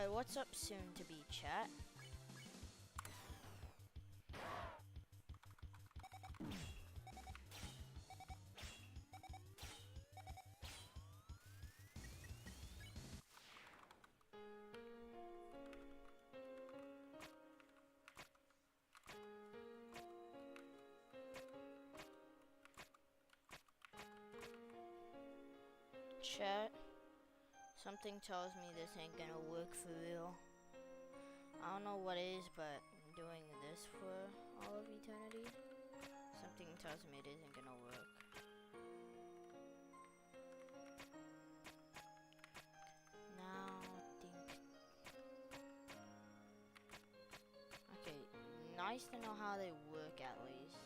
Alright, what's up soon to be, chat? Chat, something tells me this ain't gonna work for real. I don't know what it is, but doing this for all of eternity, something tells me it isn't gonna work. Now, I think... Okay, nice to know how they work at least.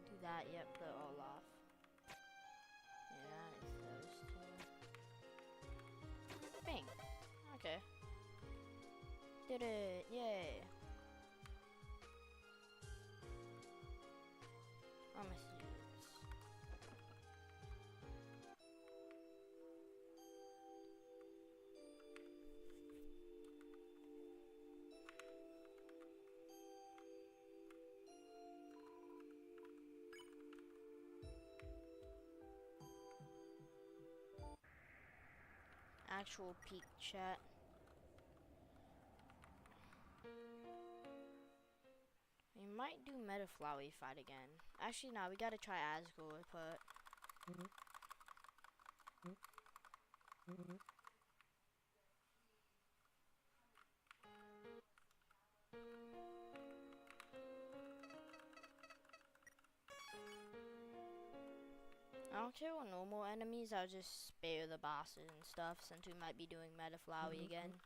Do that, yep, put it all off. Yeah, that is those two. Bing. Okay. Did it, yay. I'm gonna see this. Actual peak chat. We might do Meta Flowey fight again. Actually, no, we gotta try Asgore, but... I don't care what normal enemies, I'll just spare the bosses and stuff, since we might be doing Meta Flowey again.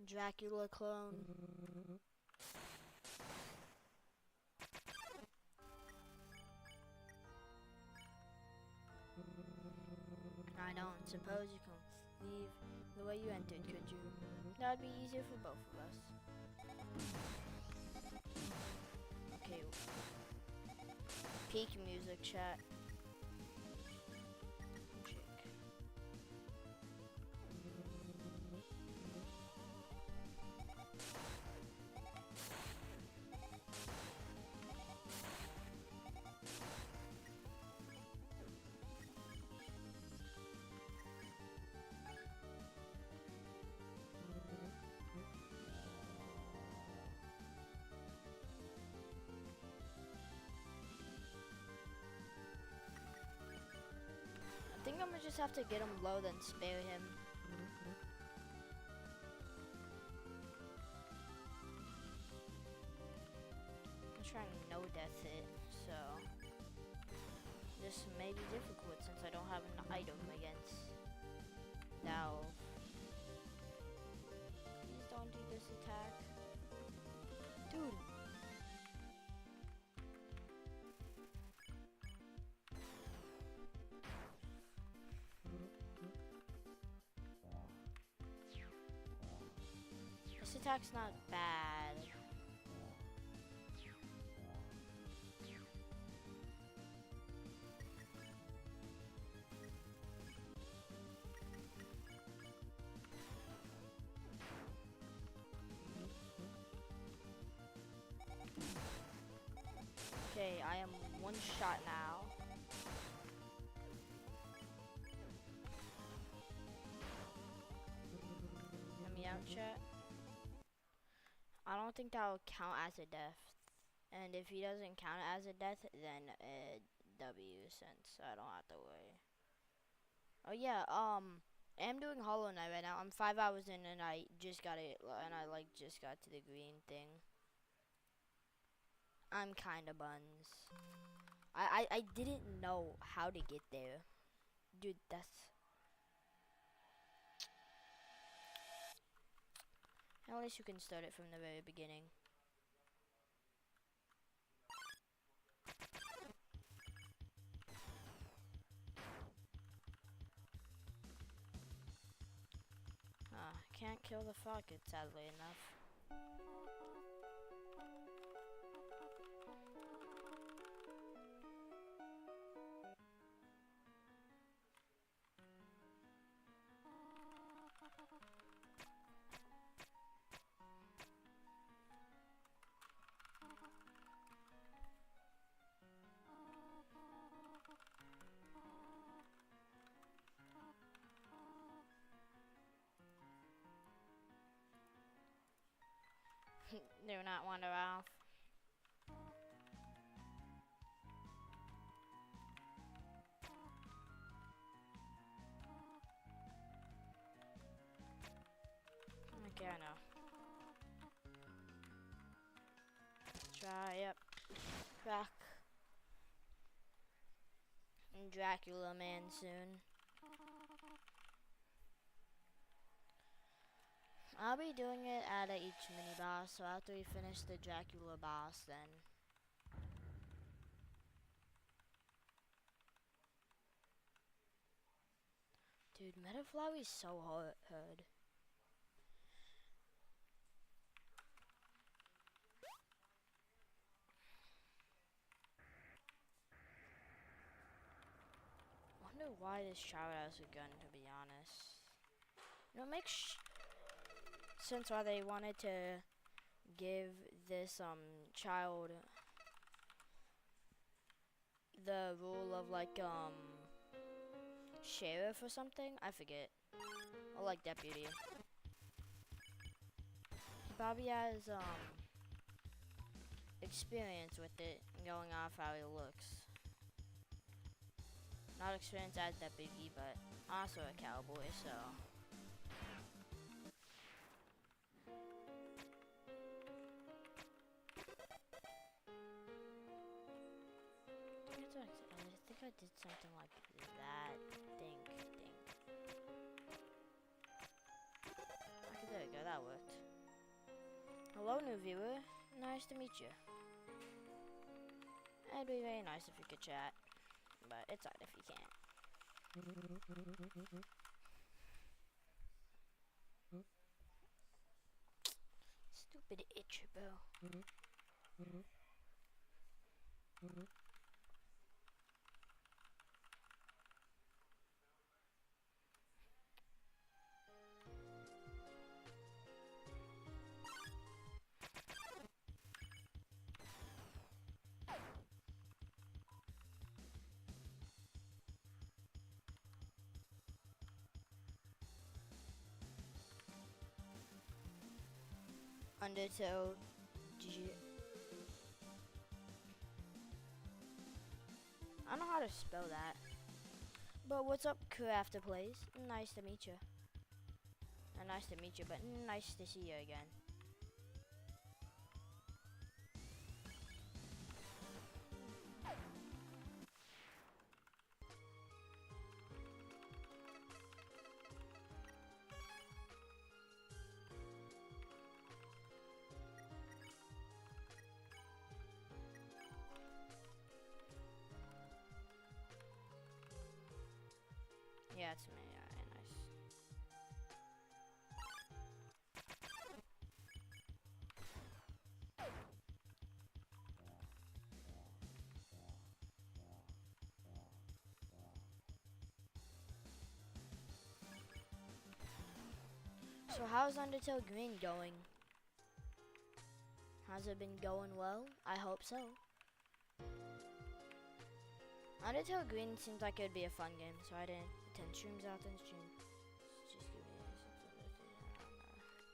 Dracula clone. I don't suppose you can leave the way you entered, could you? That'd be easier for both of us. Okay. Peak music chat. Chick. I think I'm gonna just have to get him low, then spare him. I'm trying to no death it, so this may be difficult since I don't have an item against Valve. Please don't do this attack. Dude. This attack's not bad. Okay, I am one shot now. Hear me out, chat. I don't think that will count as a death. And if he doesn't count as a death, then a W, since I don't have to worry. Oh yeah, I'm doing Hollow Knight right now. I'm 5 hours in and I just got it, and I like just got to the green thing. I'm kinda buns. I didn't know how to get there. Dude, that's... At least you can start it from the very beginning. can't kill the Falcon, sadly enough. Do not wander off. Okay, I know. Yep. Dracula man soon. I'll be doing it at each mini boss, so after we finish the Dracula boss, then. Dude, Metaflower is so hard. Wonder why this child has a gun, to be honest. You know, it makes sense why they wanted to give this child the role of like sheriff or something. I forget. Or like deputy. He probably has experience with it, going off how he looks. Not experienced as deputy, but also a cowboy, so. I think I did something like that. Dink. Okay, there we go, that worked. Hello, new viewer. Nice to meet you. It'd be very nice if you could chat, but it's alright if you can't. Stupid itch, bro. Undertale I don't know how to spell that. But what's up, Crafter Plays? Nice to meet you. Nice to meet you, but nice to see you again. Yeah, it's me. Alright, nice. So how's Undertale Green going? Has it been going well? I hope so. Undertale Green seems like it'd be a fun game, so I didn't 10 streams out in stream. Just give me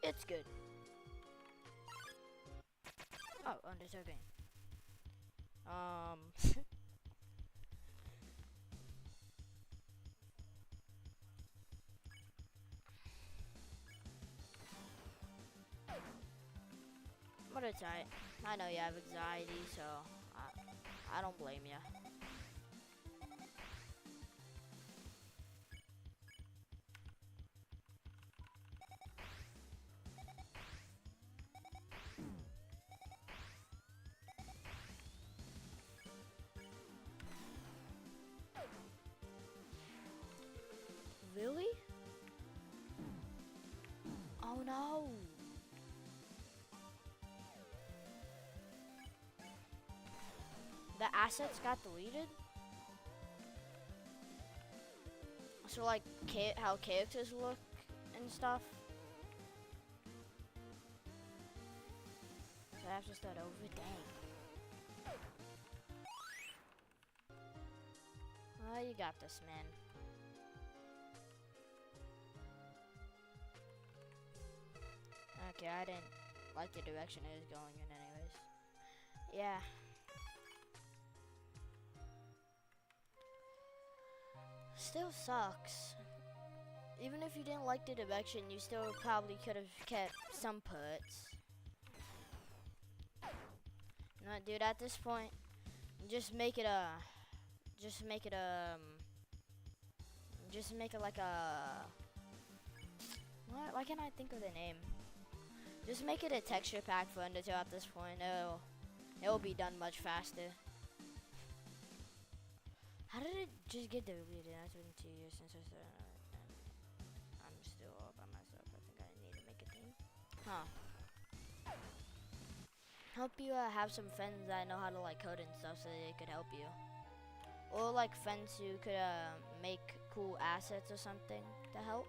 it's good. Oh, Undertale Green. But it's alright. I know you have anxiety, so I don't blame you. Really? assets got deleted. So like how characters look and stuff. So I have to start over. Dang. Oh, you got this, man. Okay, I didn't like the direction it was going in anyways. Yeah. Still sucks. Even if you didn't like the direction, you still probably could have kept some parts. No, dude, at this point, just make it like a, what? Why can't I think of the name? Just make it a texture pack for Undertale at this point. It'll be done much faster. How did it just get deleted? It's been 2 years since I started, and I'm still all by myself. I think I need to make a team. Huh. Hope you have some friends that know how to like code and stuff so they could help you. Or like friends who could make cool assets or something to help.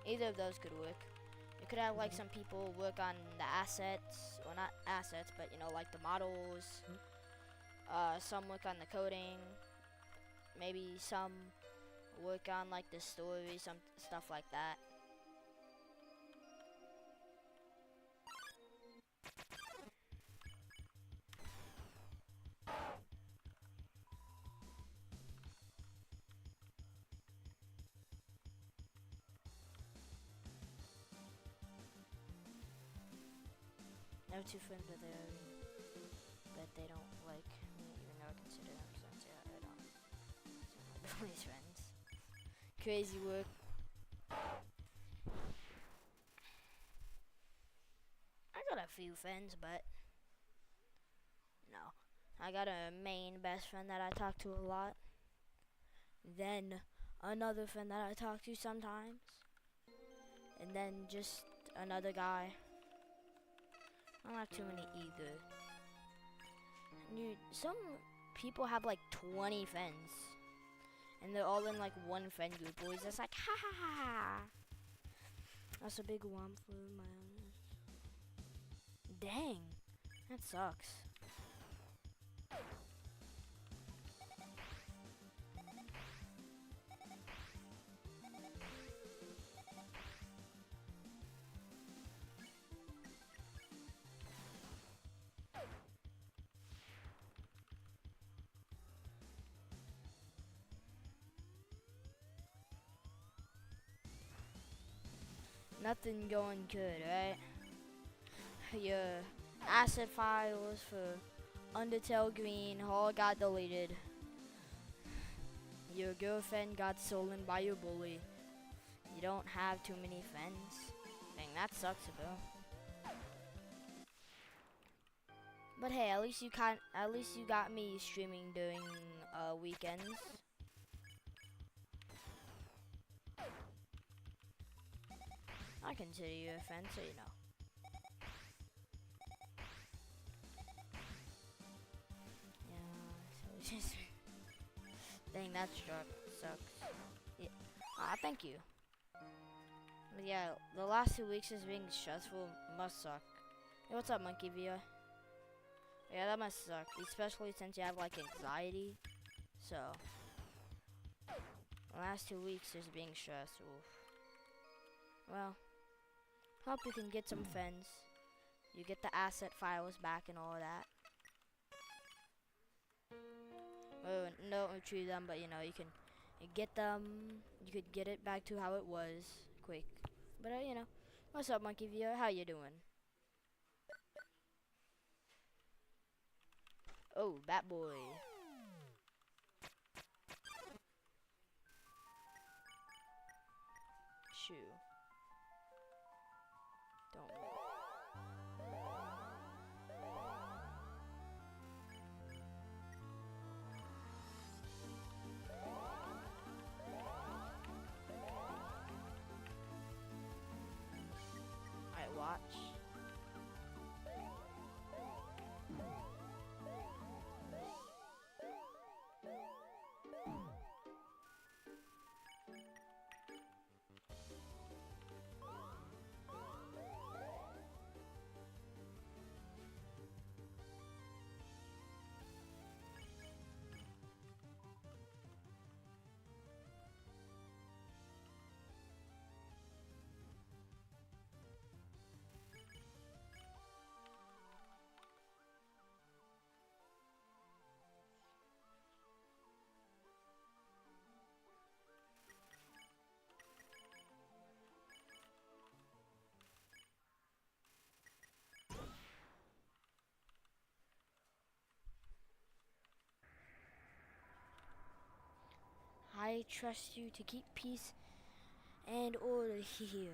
Either of those could work. You could have like some people work on the assets, or not assets, but you know, like the models. Some work on the coding. Maybe some work on like the story, some stuff like that. I have 2 friends but they don't like me, even though I consider them friends. Yeah, I don't. So my boys friends. Crazy work. I got a few friends, but no. I got a main best friend that I talk to a lot. Then another friend that I talk to sometimes. And then just another guy. I don't have too many either. Dude, some people have like 20 friends. And they're all in like one friend group. Boys, that's like, ha ha ha ha. That's a big womp for my own. Dang. That sucks. Nothing going good, right? Your asset files for Undertale Green all got deleted. Your girlfriend got stolen by your bully. You don't have too many friends. Dang, that sucks, bro. But hey, at least you got me streaming during weekends. I consider you a friend, so you know. Yeah, so just dang, that sucks. Yeah. Thank you. But yeah, the last 2 weeks is being stressful. Must suck. Hey, what's up, Monkey VR? Yeah, that must suck, especially since you have like anxiety. So, the last 2 weeks is being stressful. Well, hope you can get some friends. You get the asset files back and all of that. Well, don't retrieve them, but you know, you get them. You could get it back to how it was, quick. But you know, what's up, Monkey VR? How you doing? Oh, Bat Boy. Shoe. Don't move. Alright, watch. I trust you to keep peace and order here.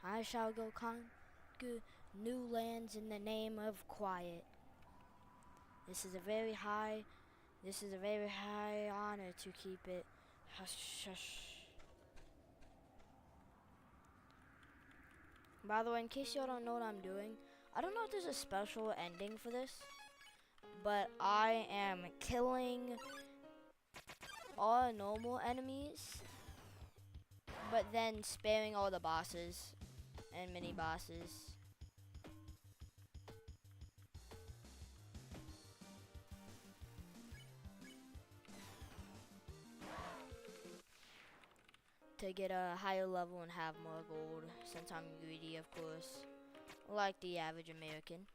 I shall go conquer new lands in the name of quiet. This is a very high honor to keep it. Hush, hush. By the way, in case y'all don't know what I'm doing, I don't know if there's a special ending for this, but I am killing all normal enemies, but then sparing all the bosses and mini bosses. To get a higher level and have more gold, since I'm greedy, of course, like the average American.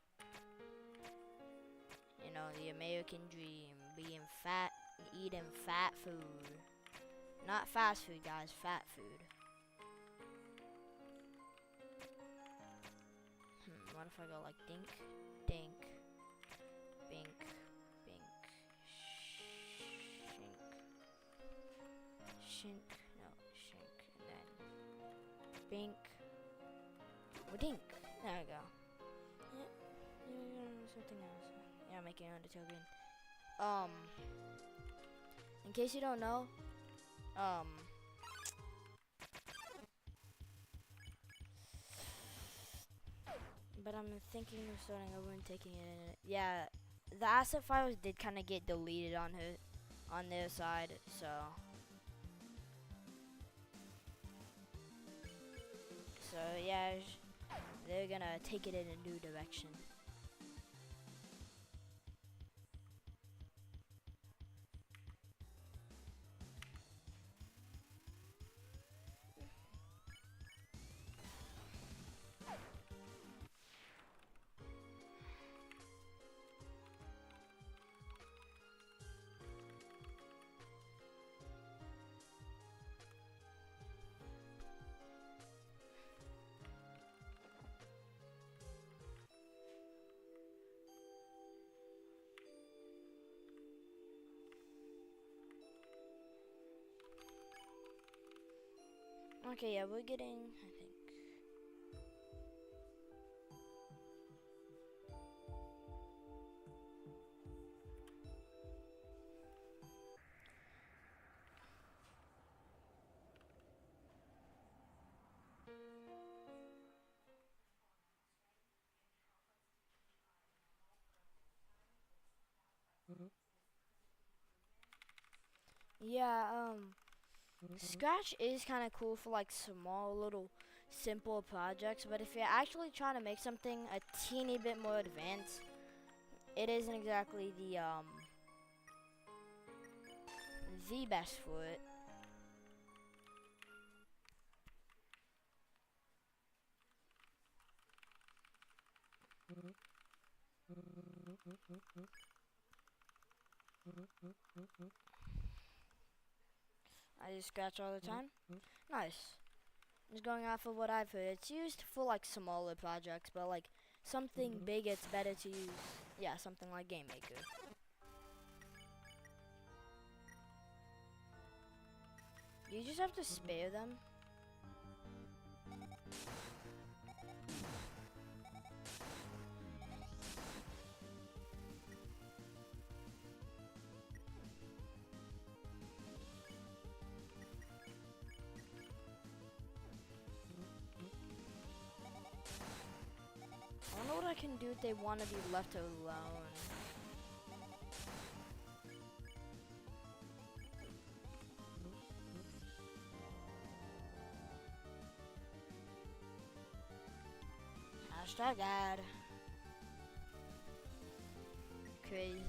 You know, the American dream, being fat and eating fat food. Not fast food, guys, fat food. What if I go like dink, dink, bink, bink, shink, no, shink, and then bink, dink. There we go. Yeah, something else. Yeah, making Undertale green. In case you don't know, but I'm thinking of starting over and taking it in. Yeah, the asset files did kind of get deleted on their side, so yeah, they're gonna take it in a new direction. Okay, yeah, we're getting, I think. Yeah, Scratch is kind of cool for like small little simple projects, but if you're actually trying to make something a teeny bit more advanced, it isn't exactly the best for it. I just scratch all the time. Nice. Just going off of what I've heard, it's used for like smaller projects, but like something big, it's better to use. Yeah, something like Game Maker. You just have to spare them. I don't know what I can do if they want to be left alone. Hashtag ad. Crazy.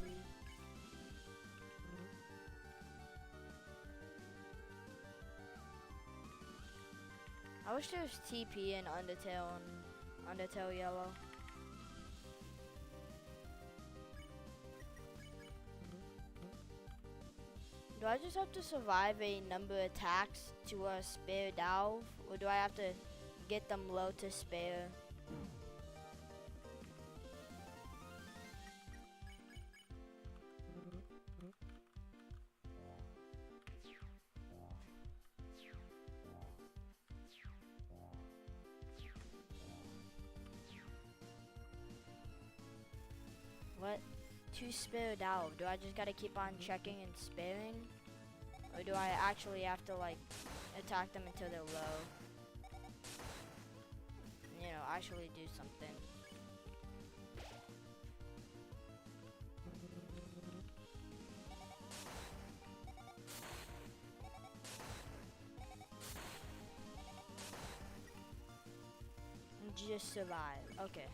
I wish there was TP in Undertale and Undertale Yellow. Do I just have to survive a number of attacks to spare Dalv, or do I have to get them low to spare? What? Two spared out. Do I just gotta keep on checking and sparing? Or do I actually have to, like, attack them until they're low? You know, actually do something. Just survive. Okay.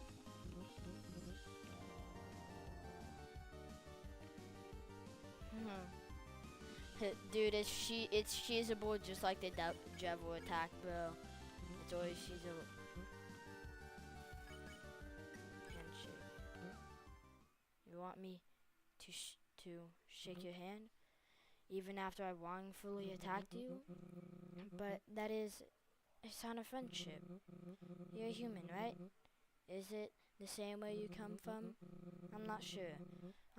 Dude, it's feasible just like the devil attack, bro. It's always feasible. Handshake. You want me to shake your hand, even after I wrongfully attacked you? But that is a sign of friendship. You're a human, right? Is it the same where you come from? I'm not sure.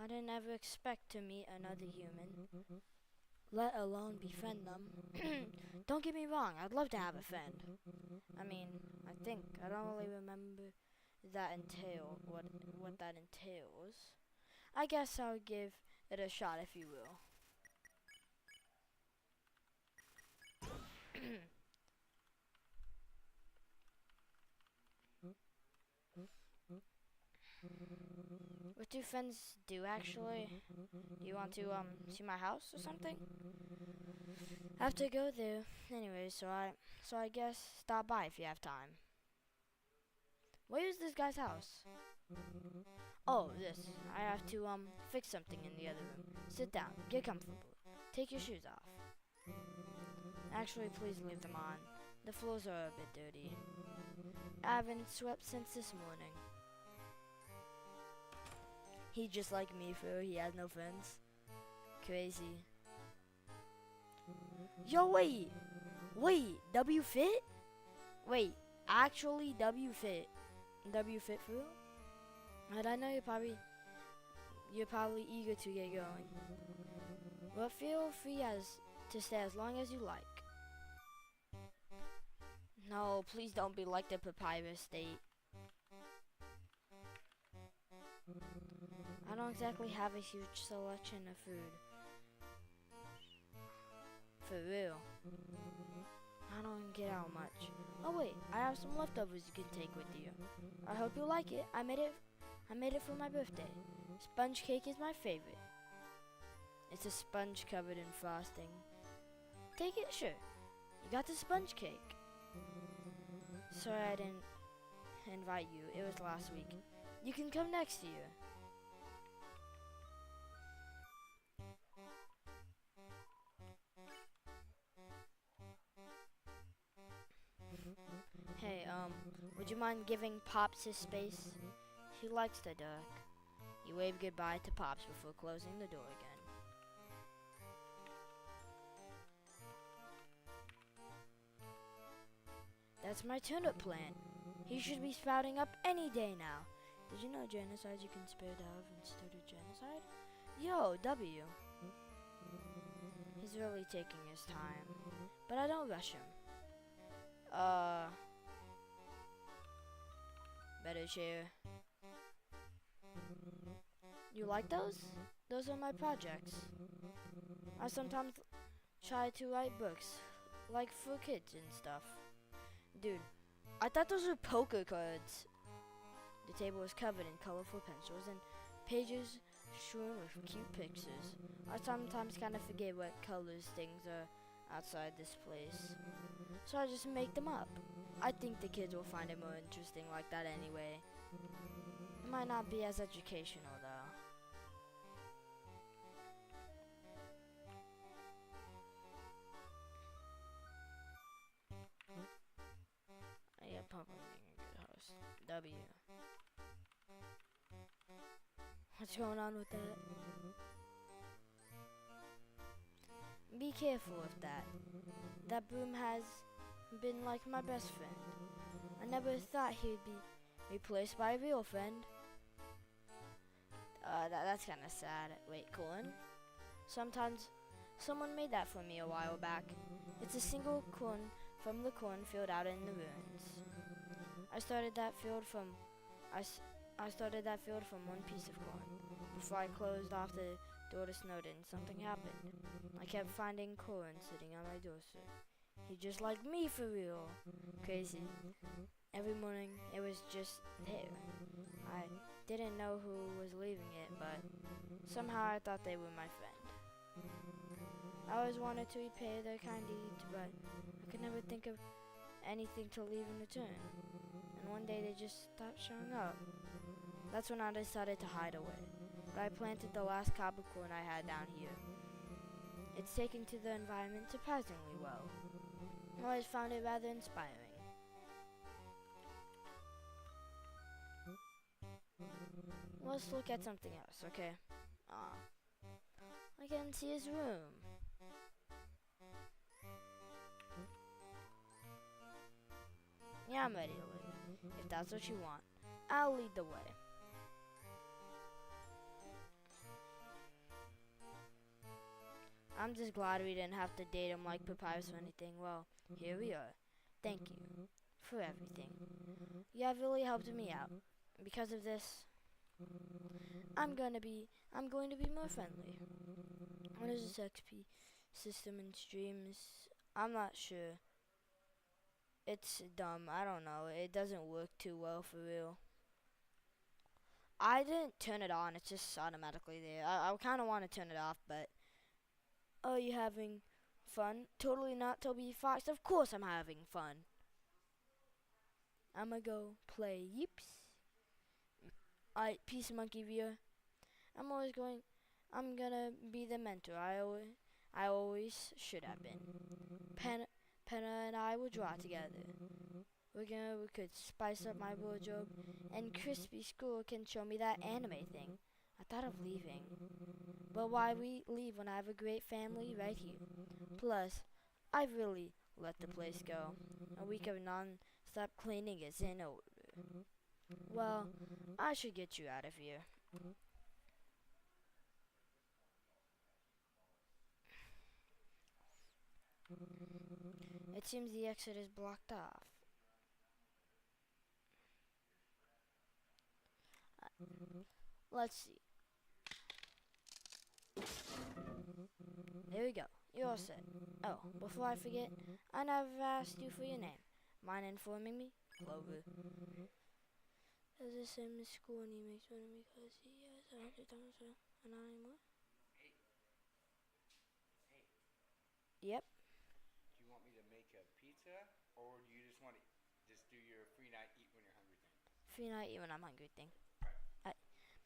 I didn't ever expect to meet another human, let alone befriend them. Don't get me wrong, I'd love to have a friend. I mean, I don't really remember that what that entails. I guess I'll give it a shot, if you will. What do friends do, actually? Do you want to see my house or something? I have to go there anyway, so I guess stop by if you have time. Where is this guy's house? Oh, this. I have to fix something in the other room. Sit down, get comfortable. Take your shoes off. Actually, please leave them on. The floors are a bit dirty. I haven't swept since this morning. He just like me, for he has no friends. Crazy. Yo, wait, W fit? Wait, actually W fit? W fit for real? And I know you're probably eager to get going. But feel free to stay as long as you like. No, please don't be like the papyrus state. I don't exactly have a huge selection of food. For real. I don't get out much. Oh wait, I have some leftovers you can take with you. I hope you like it. I made it for my birthday. Sponge cake is my favorite. It's a sponge covered in frosting. Take it, sure. You got the sponge cake. Sorry I didn't invite you. It was last week. You can come next year. Hey, would you mind giving Pops his space? He likes the dark. You wave goodbye to Pops before closing the door again. That's my turnip plant. He should be sprouting up any day now. Did you know genocide you can spare Dove instead of genocide? Yo, W. He's really taking his time. But I don't rush him. Better chair. You like those? Those are my projects. I sometimes try to write books, like for kids and stuff. Dude, I thought those were poker cards. The table was covered in colorful pencils and pages strewn with cute pictures. I sometimes kind of forget what colors things are outside this place, so I just make them up. I think the kids will find it more interesting like that anyway. It might not be as educational though. Yeah, probably being a good host. W. What's going on with that? Be careful with that. That broom has been like my best friend. I never thought he'd be replaced by a real friend. That's kind of sad. Wait, corn? Sometimes someone made that for me a while back. It's a single corn from the cornfield out in the ruins. I started that field from I started that field from one piece of corn. Before I closed off the door to Snowden, something happened. I kept finding corn sitting on my doorstep. He just like me for real. Crazy. Every morning it was just there. I didn't know who was leaving it, but somehow I thought they were my friend. I always wanted to repay their kind deeds, but I could never think of anything to leave in return. And one day they just stopped showing up. That's when I decided to hide away. But I planted the last cob of corn I had down here. It's taken to the environment surprisingly well. I always found it rather inspiring. Let's look at something else, okay? I can see his room. Yeah, I'm ready to leave. If that's what you want, I'll lead the way. I'm just glad we didn't have to date him like Papyrus or anything. Well, here we are. Thank you for everything. You have really helped me out. Because of this, I'm going to be more friendly. What is this XP system and streams? I'm not sure. It's dumb. I don't know. It doesn't work too well for real. I didn't turn it on. It's just automatically there. I kind of want to turn it off, but... Are you having fun? Totally not, Toby Fox. Of course I'm having fun. I'ma go play Yips. Alright, peace, Monkey Viewer. I'm gonna be the mentor I always should have been. Penna and I will draw together. We could spice up my wardrobe, and Crispy School can show me that anime thing. I thought of leaving. But why we leave when I have a great family right here? Plus, I've really let the place go. A week of non-stop cleaning is in order. Well, I should get you out of here. It seems the exit is blocked off. Let's see. There we go. You're all set. Oh, before I forget, I never asked you for your name. Mind informing me? Clover. Does this same in school and he makes fun of me because he has 100 times so and not anymore? Yep. Do you want me to make a pizza, or do you just want to just do your free night eat when you're hungry thing? Free night eat when I'm hungry thing.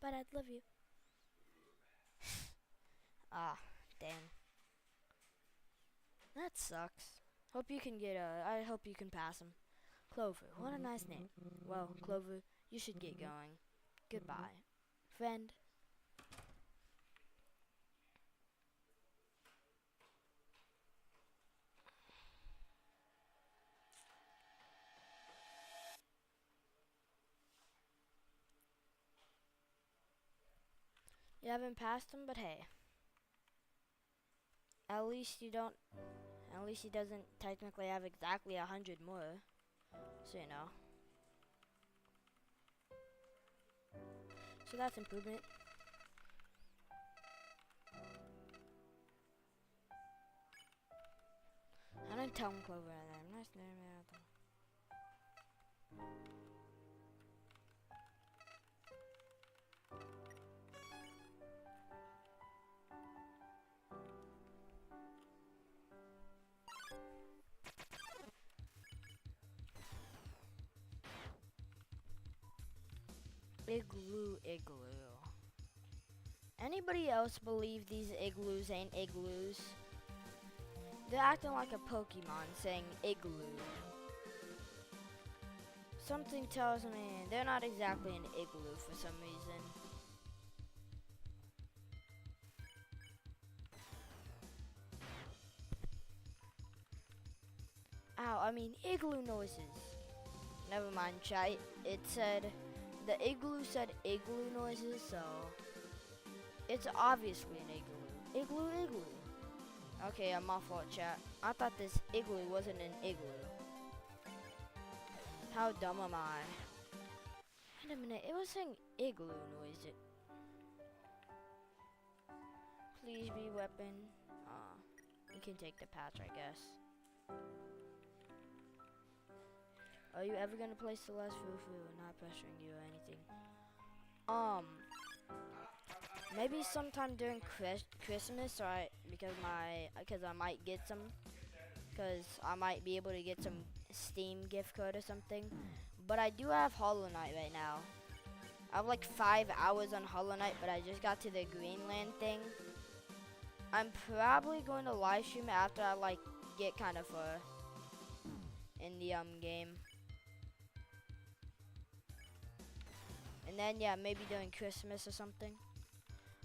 But I'd love you. Ah, damn. That sucks. I hope you can pass him. Clover, what a nice name. Well, Clover, you should get going. Goodbye. Friend. You haven't passed him, but hey. At least he doesn't technically have exactly 100 more. So, you know. So that's improvement. I didn't tell him Clover and nice name. Igloo. Anybody else believe these igloos ain't igloos? They're acting like a Pokemon saying igloo. Something tells me they're not exactly an igloo for some reason. Ow, I mean igloo noises. Never mind, chat. It said, the igloo said igloo noises, so it's obviously an igloo. Igloo. Okay, my fault, chat. I thought this igloo wasn't an igloo. How dumb am I? I Wait a minute, it was saying igloo noise. Please be weapon. You can take the patch, I guess. Are you ever gonna play Celeste Fufu? Not pressuring you or anything. Maybe sometime during Christmas, or because I might get some, because I might be able to get some Steam gift code or something. But I do have Hollow Knight right now. I have like 5 hours on Hollow Knight, but I just got to the Greenland thing. I'm probably going to live stream it after I like get kind of far in the game. And then yeah, maybe during Christmas or something,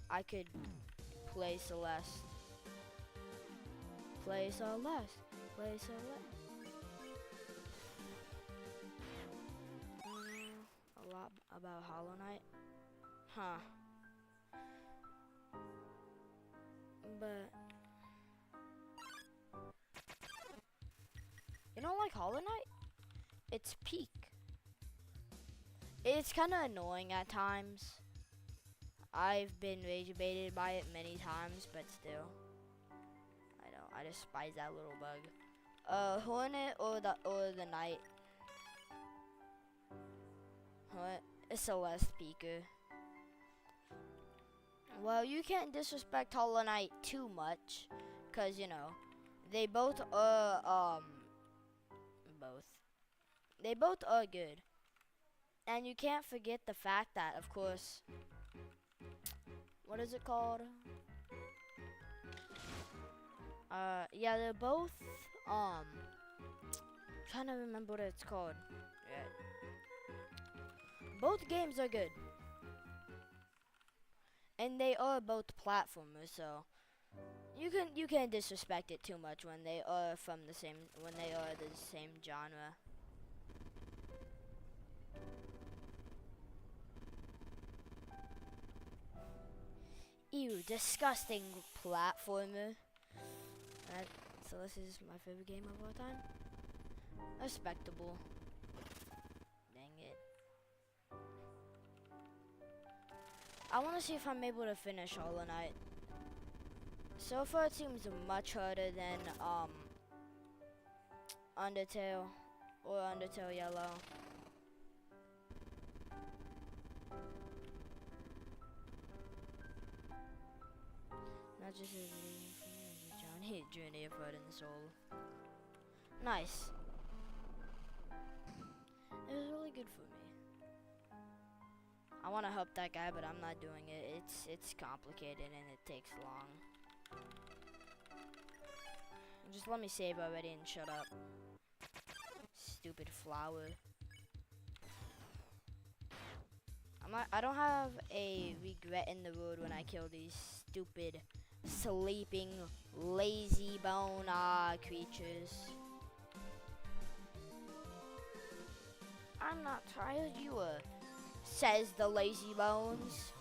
I could play Celeste. Play Celeste. Play Celeste. A lot about Hollow Knight. Huh. But you don't like Hollow Knight? It's peak. It's kind of annoying at times. I've been rage baited by it many times, but still, I despise that little bug. Hornet or the Knight? What? A Celeste Peeker. Well, you can't disrespect Hollow Knight too much, cause you know, they both are good. And you can't forget the fact that, of course, what is it called? Yeah, they're both, trying to remember what it's called. Yeah. Both games are good. And they are both platformers, so you can't disrespect it too much when they are the same genre. Ew, disgusting platformer. So this is my favorite game of all time. Respectable. Dang it. I want to see if I'm able to finish Hollow Knight. So far it seems much harder than Undertale or Undertale Yellow. Not just a journey of heart and soul. Nice. It was really good for me. I want to help that guy, but I'm not doing it. It's complicated and it takes long. Just let me save already and shut up. Stupid flower. I don't have a regret in the road when I kill these stupid, sleeping, lazy bone creatures. I'm not tired, you are, says the lazy bones.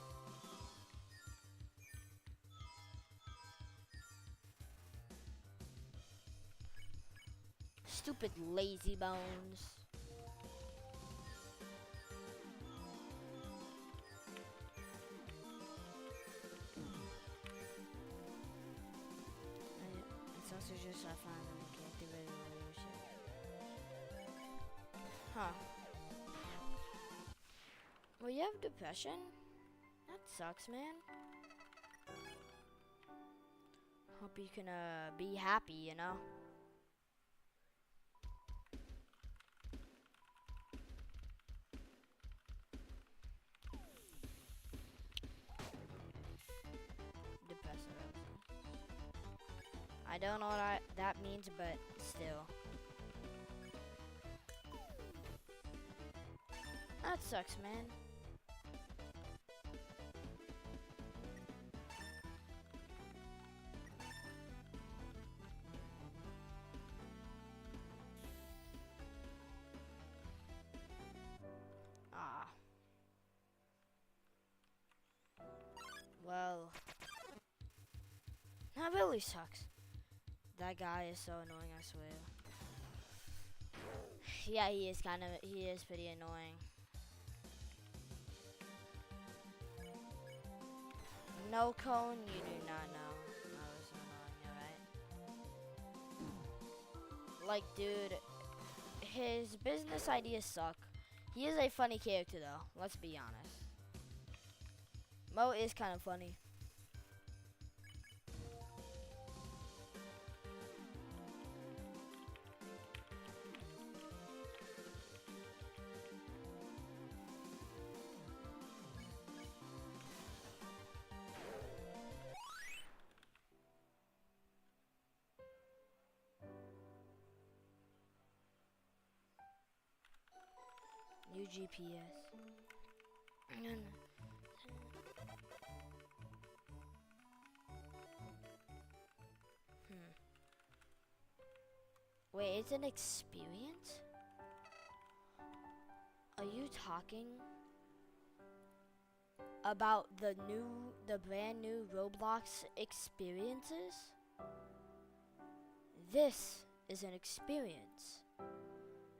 Stupid lazy bones. It's also just I find activated shit. Huh. Well, you have depression? That sucks, man. Hope you can be happy, you know? I don't know what that means, but still. That sucks, man. Ah. Well. That really sucks. That guy is so annoying, I swear. Yeah, he is pretty annoying. No cone, you do not know. That was so annoying, alright? Like, dude, his business ideas suck. He is a funny character, though. Let's be honest. Mo is kind of funny. New GPS. Hmm. Wait, it's an experience? Are you talking about the brand new Roblox experiences? This is an experience,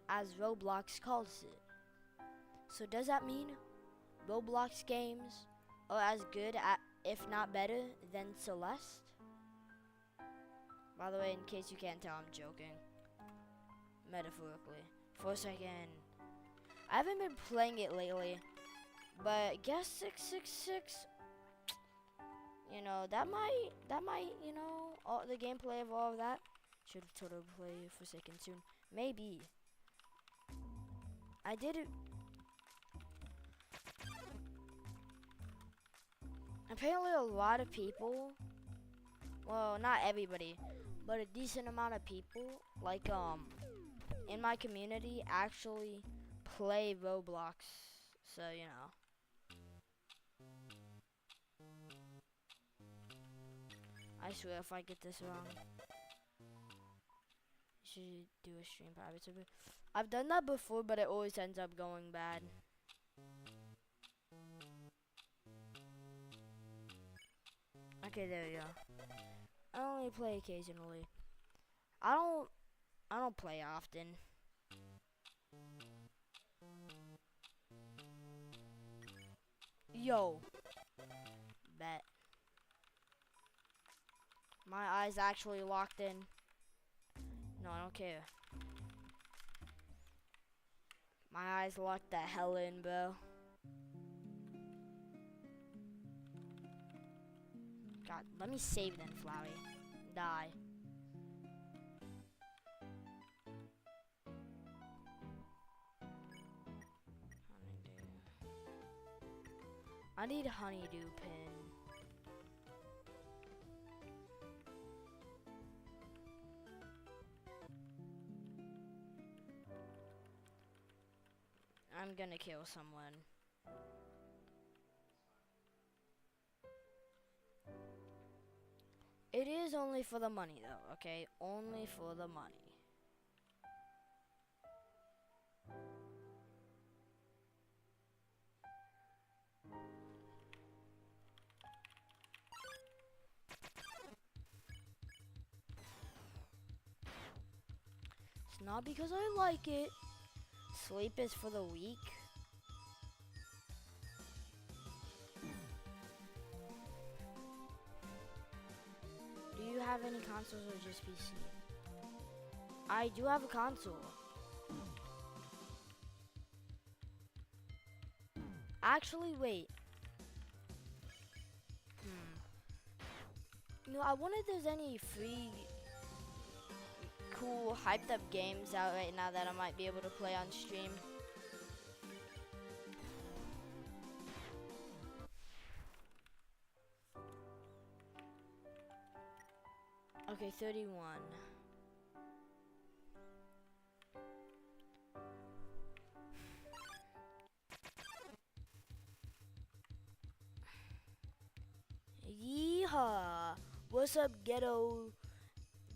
as Roblox calls it. So does that mean Roblox games are as good, if not better, than Celeste? By the way, in case you can't tell, I'm joking. Metaphorically. For a second. I haven't been playing it lately, but guess 666, you know, that might, you know, all the gameplay of all of that. Should have told her to play Forsaken soon. Maybe. I did it. Apparently a lot of people, well, not everybody, but a decent amount of people, like, in my community actually play Roblox. So, you know. I swear if I get this wrong, should do a stream private server. I've done that before, but it always ends up going bad. Okay, there you go. I only play occasionally. I don't play often. Yo. Bet. My eyes actually locked in. No, I don't care. My eyes locked the hell in, bro. God, let me save then, Flowey. Die. Honeydew. I need a honeydew pin. I'm gonna kill someone. It is only for the money though, okay? Only for the money. It's not because I like it. Sleep is for the weak. Do you have any consoles or just PC? I do have a console. Actually, wait. No, I wonder if there's any free, cool, hyped up games out right now that I might be able to play on stream. Okay, 31. Yeehaw! What's up, ghetto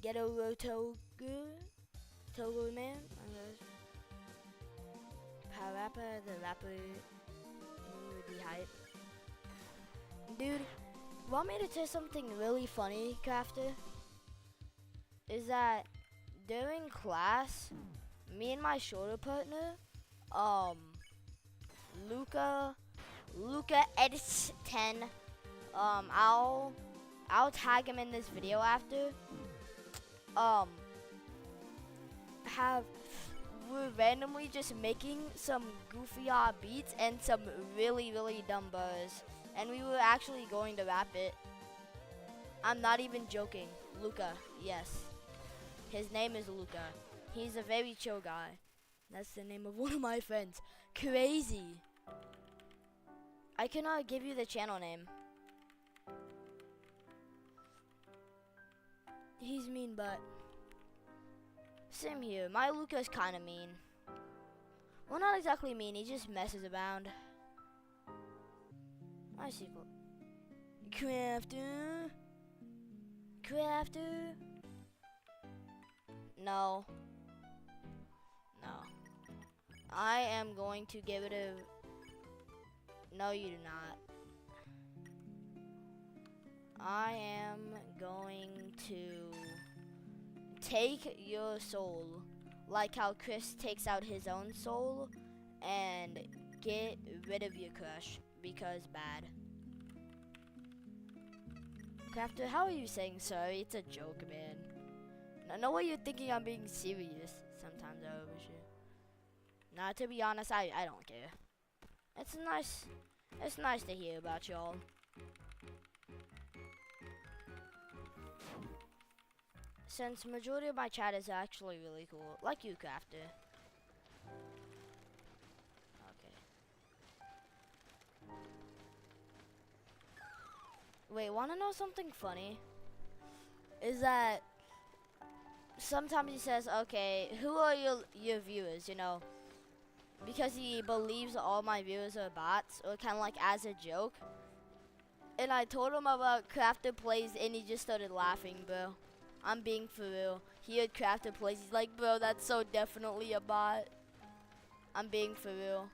rotogu? Togo man? Parappa the rapper. Ooh, the hype. Dude, want me to tell something really funny, Crafter? Is that during class, me and my shoulder partner, Luca Edis 10, I'll tag him in this video after. Um, have we're randomly just making some goofy beats and some really dumb buzz, and we were actually going to rap it. I'm not even joking. Luca, yes, his name is Luca. He's a very chill guy. That's the name of one of my friends. Crazy. I cannot give you the channel name. He's mean, but same here. My Luca's kind of mean. Well, not exactly mean. He just messes around. My sequel. Crafter. Crafter. No. No. I am going to get rid of. No, you do not. I am going to take your soul, like how Chris takes out his own soul, and get rid of your crush, because bad. Crafter, how are you saying sorry? It's a joke, man. I know what you're thinking. I'm being serious. Sometimes I overshare. Nah, to be honest, I don't care. It's nice to hear about y'all. Since majority of my chat is actually really cool, like you, Crafter. Okay. Wait, wanna know something funny? Is that sometimes he says, okay, who are your viewers, you know? Because he believes all my viewers are bots, or kind of like as a joke. And I told him about Crafter Plays, and he just started laughing, bro. I'm being for real. He heard Crafter Plays, he's like, bro, that's so definitely a bot. I'm being for real.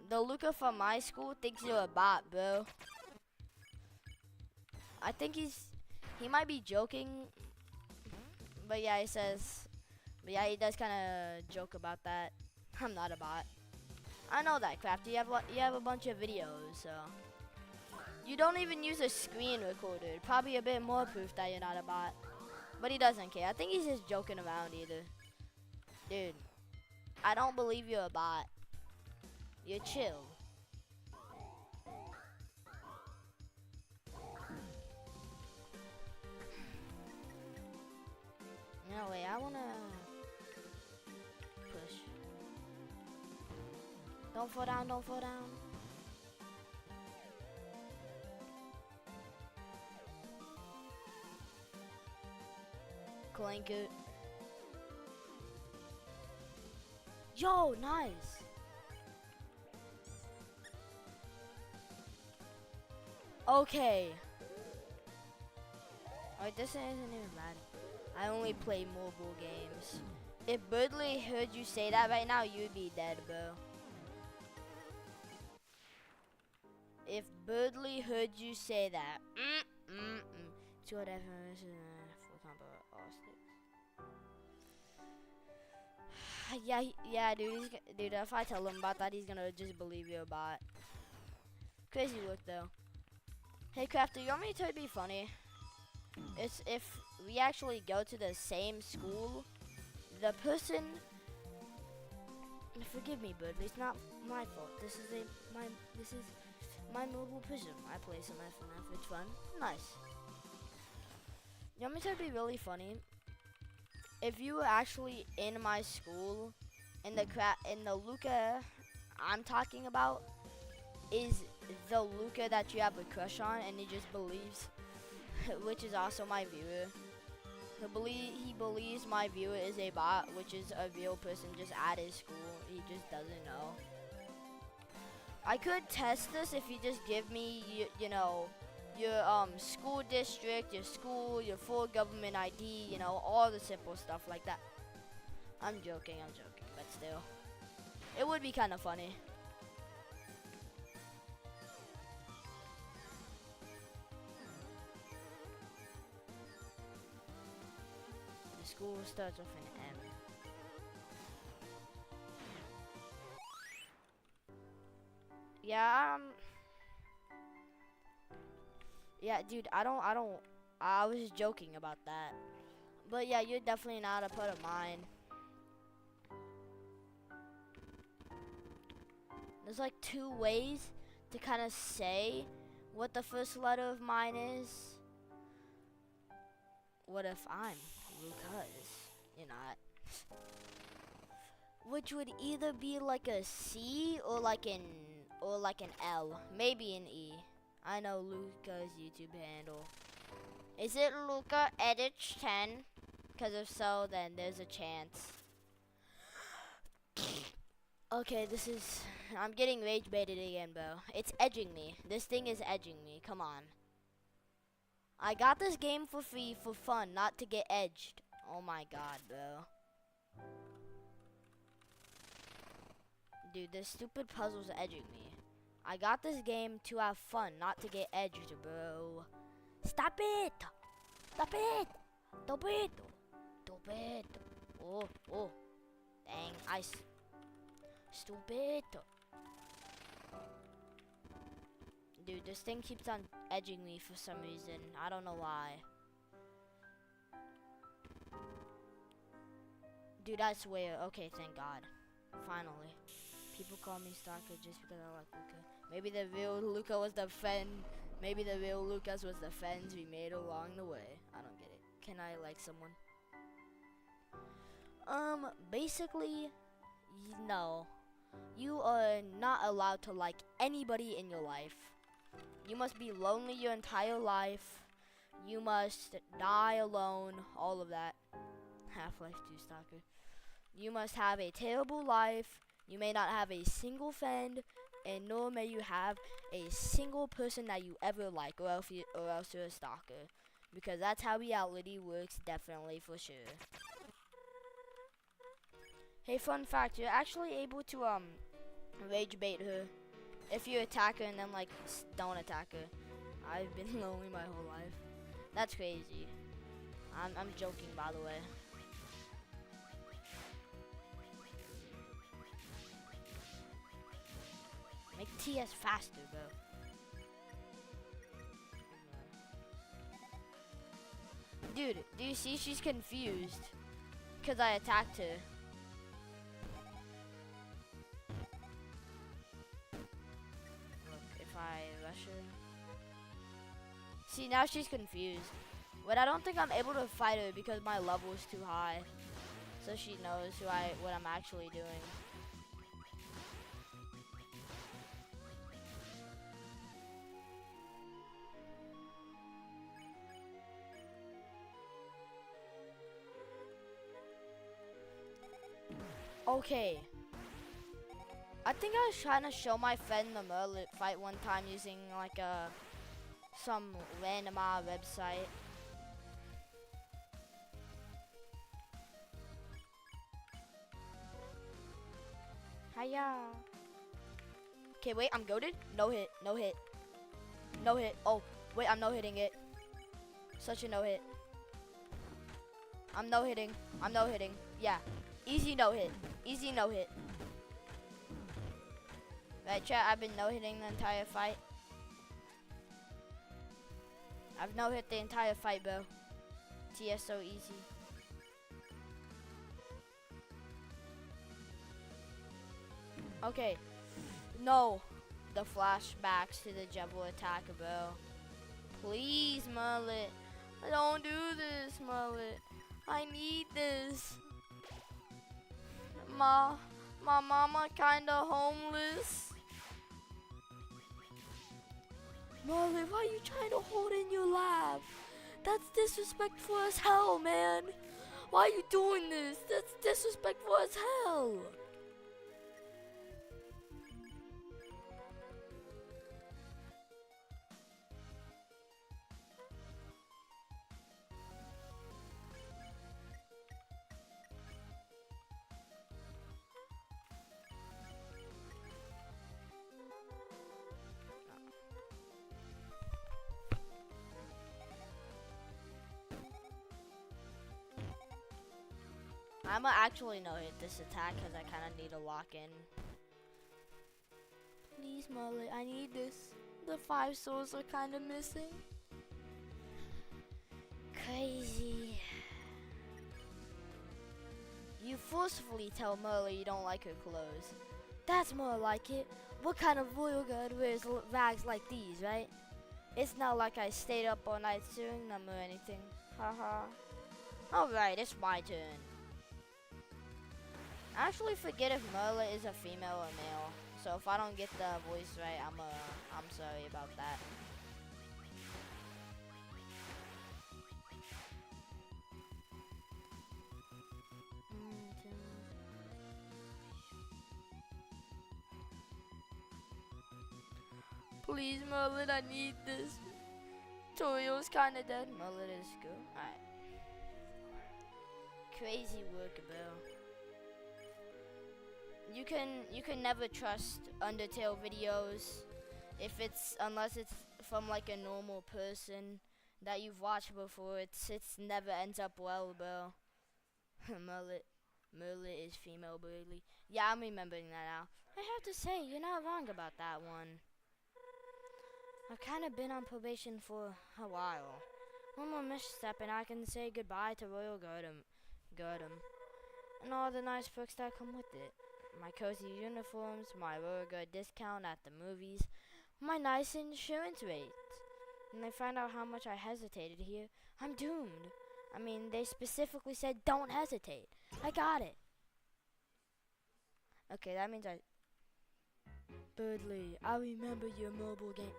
The Luca from my school thinks you're a bot, bro. I think he might be joking, but yeah, but yeah, he does kind of joke about that. I'm not a bot. I know that, Crafty. You have a bunch of videos, so you don't even use a screen recorder. Probably a bit more proof that you're not a bot. But he doesn't care. I think he's just joking around either. Dude, I don't believe you're a bot. You're chill. No way, I wanna push. Don't fall down, don't fall down. Clank it. Yo, nice. Okay. Alright, this isn't even bad. I only play mobile games. If Birdley heard you say that right now, you'd be dead, bro. If Birdley heard you say that, to whatever full combo all sticks. Yeah, dude. Dude, if I tell him about that, he's gonna just believe you're a bot. Crazy look though. Hey, Crafter, you want me to be funny? It's if we actually go to the same school, the person. Forgive me, Bud. It's not my fault. This is my mobile prism. I play some FNF. It's fun. Nice. You want me to be really funny? If you were actually in my school, in the Luca I'm talking about is the Luca that you have a crush on, and he just believes, which is also my viewer. He believes my viewer is a bot, which is a real person just at his school. He just doesn't know. I could test this if you just give me, you know, your school district, your school, your full government ID, you know, all the simple stuff like that. I'm joking, but still. It would be kind of funny. The school starts with an M. Yeah, Yeah, dude, I was joking about that. But yeah, you're definitely not a part of mine. There's like two ways to kind of say what the first letter of mine is. What if I'm Lucas? You're not. Which would either be like a C or like an L, maybe an E. I know Luca's YouTube handle. Is it Luca Edich 10? Because if so, then there's a chance. Okay, I'm getting rage baited again, bro. It's edging me. This thing is edging me. Come on. I got this game for free for fun, not to get edged. Oh my god, bro. Dude, this stupid puzzle's edging me. I got this game to have fun, not to get edged, bro. Stop it! Stop it! Stop it! Stop it! Oh, oh. Dang, stupid. Dude, this thing keeps on edging me for some reason. I don't know why. Dude, I swear. Okay, thank God. Finally. People call me stalker just because I like Luca. Maybe the real Luca was the friend. Maybe the real Lucas was the friends we made along the way. I don't get it. Can I like someone? Basically, no. You are not allowed to like anybody in your life. You must be lonely your entire life. You must die alone. All of that. Half-Life 2 stalker. You must have a terrible life. You may not have a single friend, and nor may you have a single person that you ever like, or else you're a stalker. Because that's how reality works, definitely, for sure. Hey, fun fact, you're actually able to, rage bait her. If you attack her and then, like, don't attack her. I've been lonely my whole life. That's crazy. I'm joking, by the way. Make TS faster, bro. Dude, do you see she's confused? Because I attacked her. Look, if I rush her. See, now she's confused. But I don't think I'm able to fight her because my level is too high. So she knows what I'm actually doing. Okay. I think I was trying to show my friend the Merlit fight one time using like some random website. Hiya. Okay, wait, I'm goated. No hit, no hit. No hit. Oh, wait, I'm no hitting it. Such a no hit. I'm no hitting. I'm no hitting. Yeah. Easy no hit. Easy no hit. Right, chat, I've been no hitting the entire fight. I've no hit the entire fight, bro. TS so easy. Okay. No. The flashbacks to the Jebel attack, bro. Please, Mullet. Don't do this, Mullet. I need this. My mama kinda homeless. Mullet, why are you trying to hold in your lap? That's disrespectful as hell, man. Why are you doing this? That's disrespectful as hell. I'ma actually no hit this attack because I kind of need to lock in. Please, Mullet, I need this. The 5 souls are kind of missing. Crazy. You forcefully tell Merle you don't like her clothes. That's more like it. What kind of royal guard wears rags like these, right? It's not like I stayed up all night sewing them or anything. Haha. Alright, it's my turn. I actually forget if Merle is a female or male. So if I don't get the voice right, I'm sorry about that. Please, Merlin, I need this. Torio's kinda dead. Merlin is good. Alright. Crazy work, Bill. You can never trust Undertale videos unless it's from like a normal person that you've watched before. It's never ends up well, bro. Merle is female Burley. Yeah, I'm remembering that now. I have to say, you're not wrong about that one. I've kind of been on probation for a while. One more misstep and I can say goodbye to Royal Gurdam, and all the nice perks that come with it. My cozy uniforms, my Royal Guard discount at the movies, my nice insurance rates. And they find out how much I hesitated here, I'm doomed. I mean, they specifically said don't hesitate. I got it. Okay, that means Birdley, I remember your mobile game.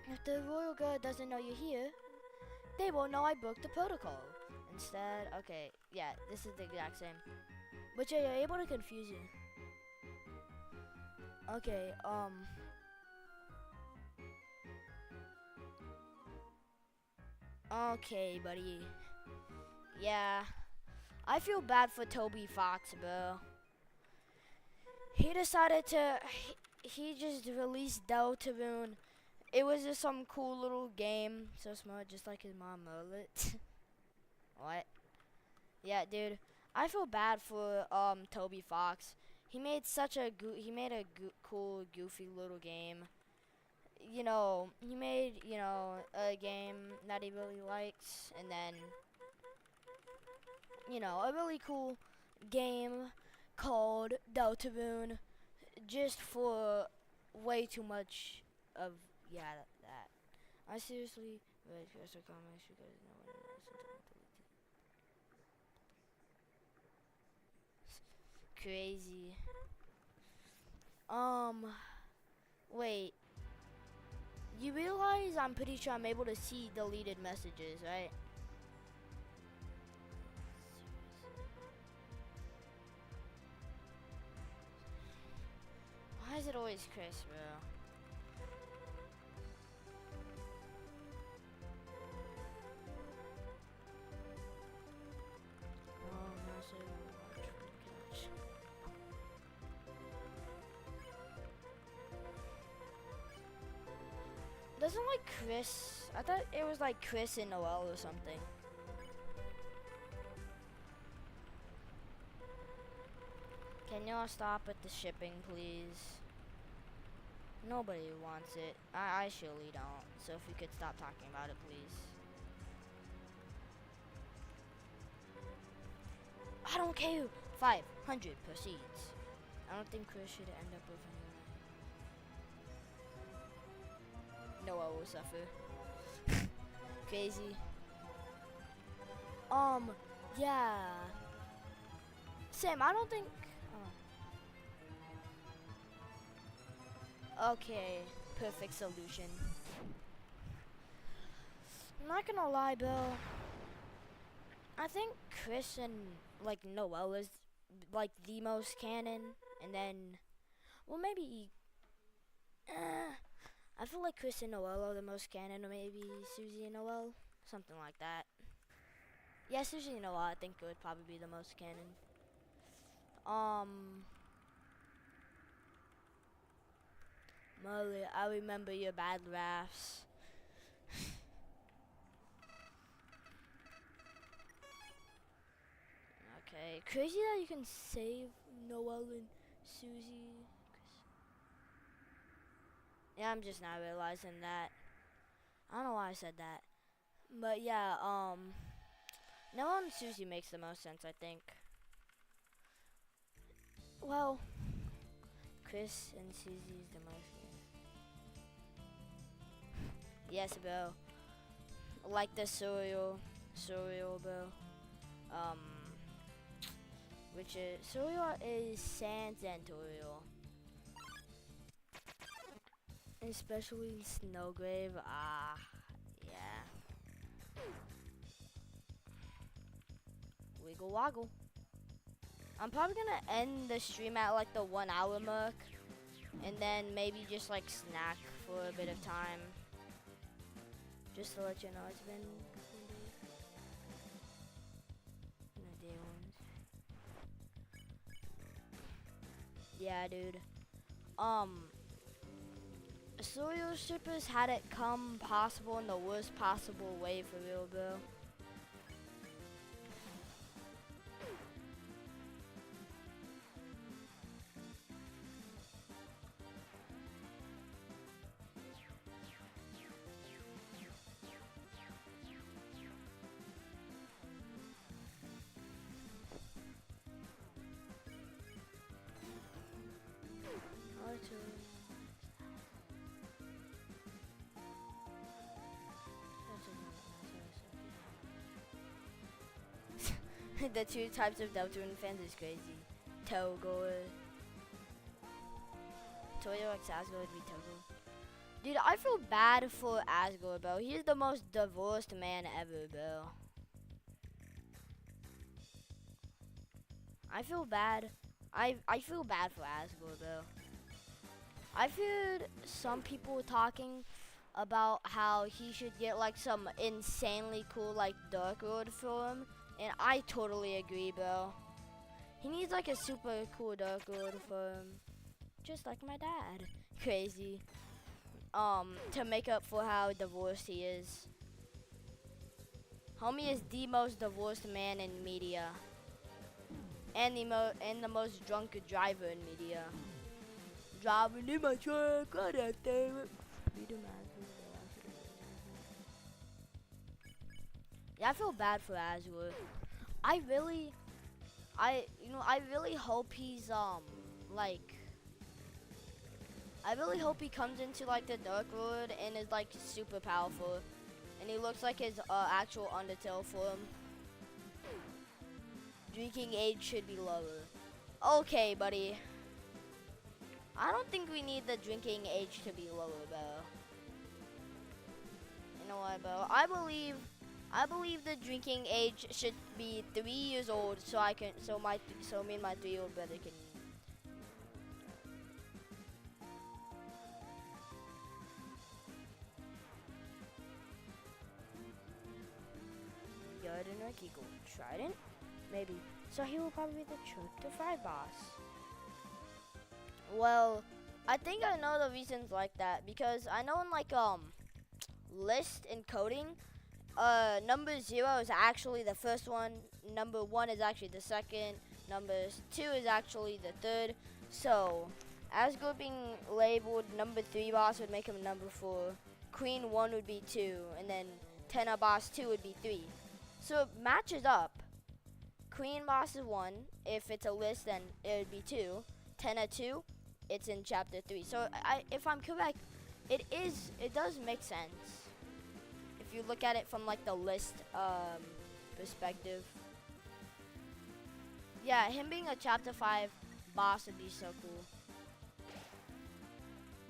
If the Royal Guard doesn't know you're here, they won't know I broke the protocol. Instead, okay, yeah, this is the exact same. But yeah, you're able to confuse you. Okay, okay, buddy. Yeah, I feel bad for Toby Fox, bro. He decided to, he just released Deltarune. It was just some cool little game, so smart, just like his mom Merlet. What? Yeah, dude. I feel bad for Toby Fox. He made such a cool goofy little game. You know, he made, a game that he really likes, and then a really cool game called Deltarune just for way too much of that. I seriously read Crystal Comics because no one knows crazy. Wait. You realize I'm pretty sure I'm able to see deleted messages, right? Why is it always Chris, bro? Oh, no, so watch. Doesn't like Chris. I thought it was like Chris and Noel or something. Can y'all stop with the shipping, please? Nobody wants it. I surely don't. So if you could stop talking about it, please. I don't care. 500 proceeds. I don't think Chris should end up with anyone. Noah will suffer. Crazy. Yeah. Sam, I don't think. Okay, perfect solution. I'm not gonna lie, Bill. I think Chris and like Noel is like the most canon, and then, well, maybe. I feel like Chris and Noel are the most canon, or maybe Susie and Noel, something like that. Yeah, Susie and Noel, I think would probably be the most canon. Molly, I remember your bad laughs. Okay, crazy that you can save Noel and Susie. Yeah, I'm just not realizing that. I don't know why I said that. But yeah, Noah and Susie makes the most sense, I think. Well, Chris and Susie's the most. Yes, bro. Like the cereal, bro. Um, which is cereal is Sans Antonio, especially Snowgrave. Ah, yeah. Wiggle woggle. I'm probably gonna end the stream at like the 1 hour mark, and then maybe just like snack for a bit of time, just to let you know it's been no day ones. Yeah, dude. Um, cereal strippers had it come possible in the worst possible way for real, bro. The two types of Deltarune fans is crazy. Togo. Toyo X Asgore would be Togo. Dude, I feel bad for Asgore, bro. He's the most divorced man ever, bro. I feel bad. I feel bad for Asgore, bro. I've heard some people talking about how he should get like some insanely cool like Dark Road for him, and I totally agree, bro. He needs like a super cool Dark Road for him, just like my dad. Crazy. To make up for how divorced he is. Homie is the most divorced man in media, and the most drunk driver in media. Driving in my truck, God damn it. Yeah, I feel bad for Azure. I really, I really hope he's like, I really hope he comes into like the Dark Lord and is like super powerful, and he looks like his actual Undertale form. Drinking age should be lower. Okay, buddy. I don't think we need the drinking age to be lower, bro. You know what, bro? I believe the drinking age should be 3 years old, so me and my 3-year-old brother can. Garden or Kiko. Trident? Maybe. So he will probably be the Choke to Fry boss. Well, I think I know the reasons like that, because I know in like list and coding, number 0 is actually the first one, number 1 is actually the second, number 2 is actually the third. So Asgore being labeled number 3 boss would make him number 4. Queen 1 would be 2, and then Tenna boss 2 would be 3. So it matches up. Queen boss is 1. If it's a list, then it would be 2. Tenna 2. It's in chapter 3. So if I'm correct, it does make sense if you look at it from like the list perspective. Yeah, him being a chapter 5 boss would be so cool.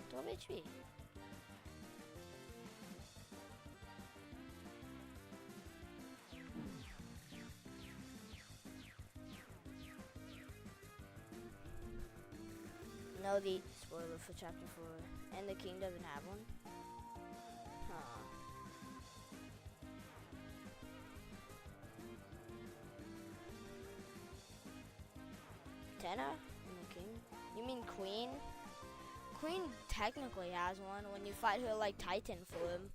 12 HP. No, the spoiler for chapter 4. And the king doesn't have one? Huh. Tenna? And the king? You mean queen? Queen technically has one when you fight her like Titan form.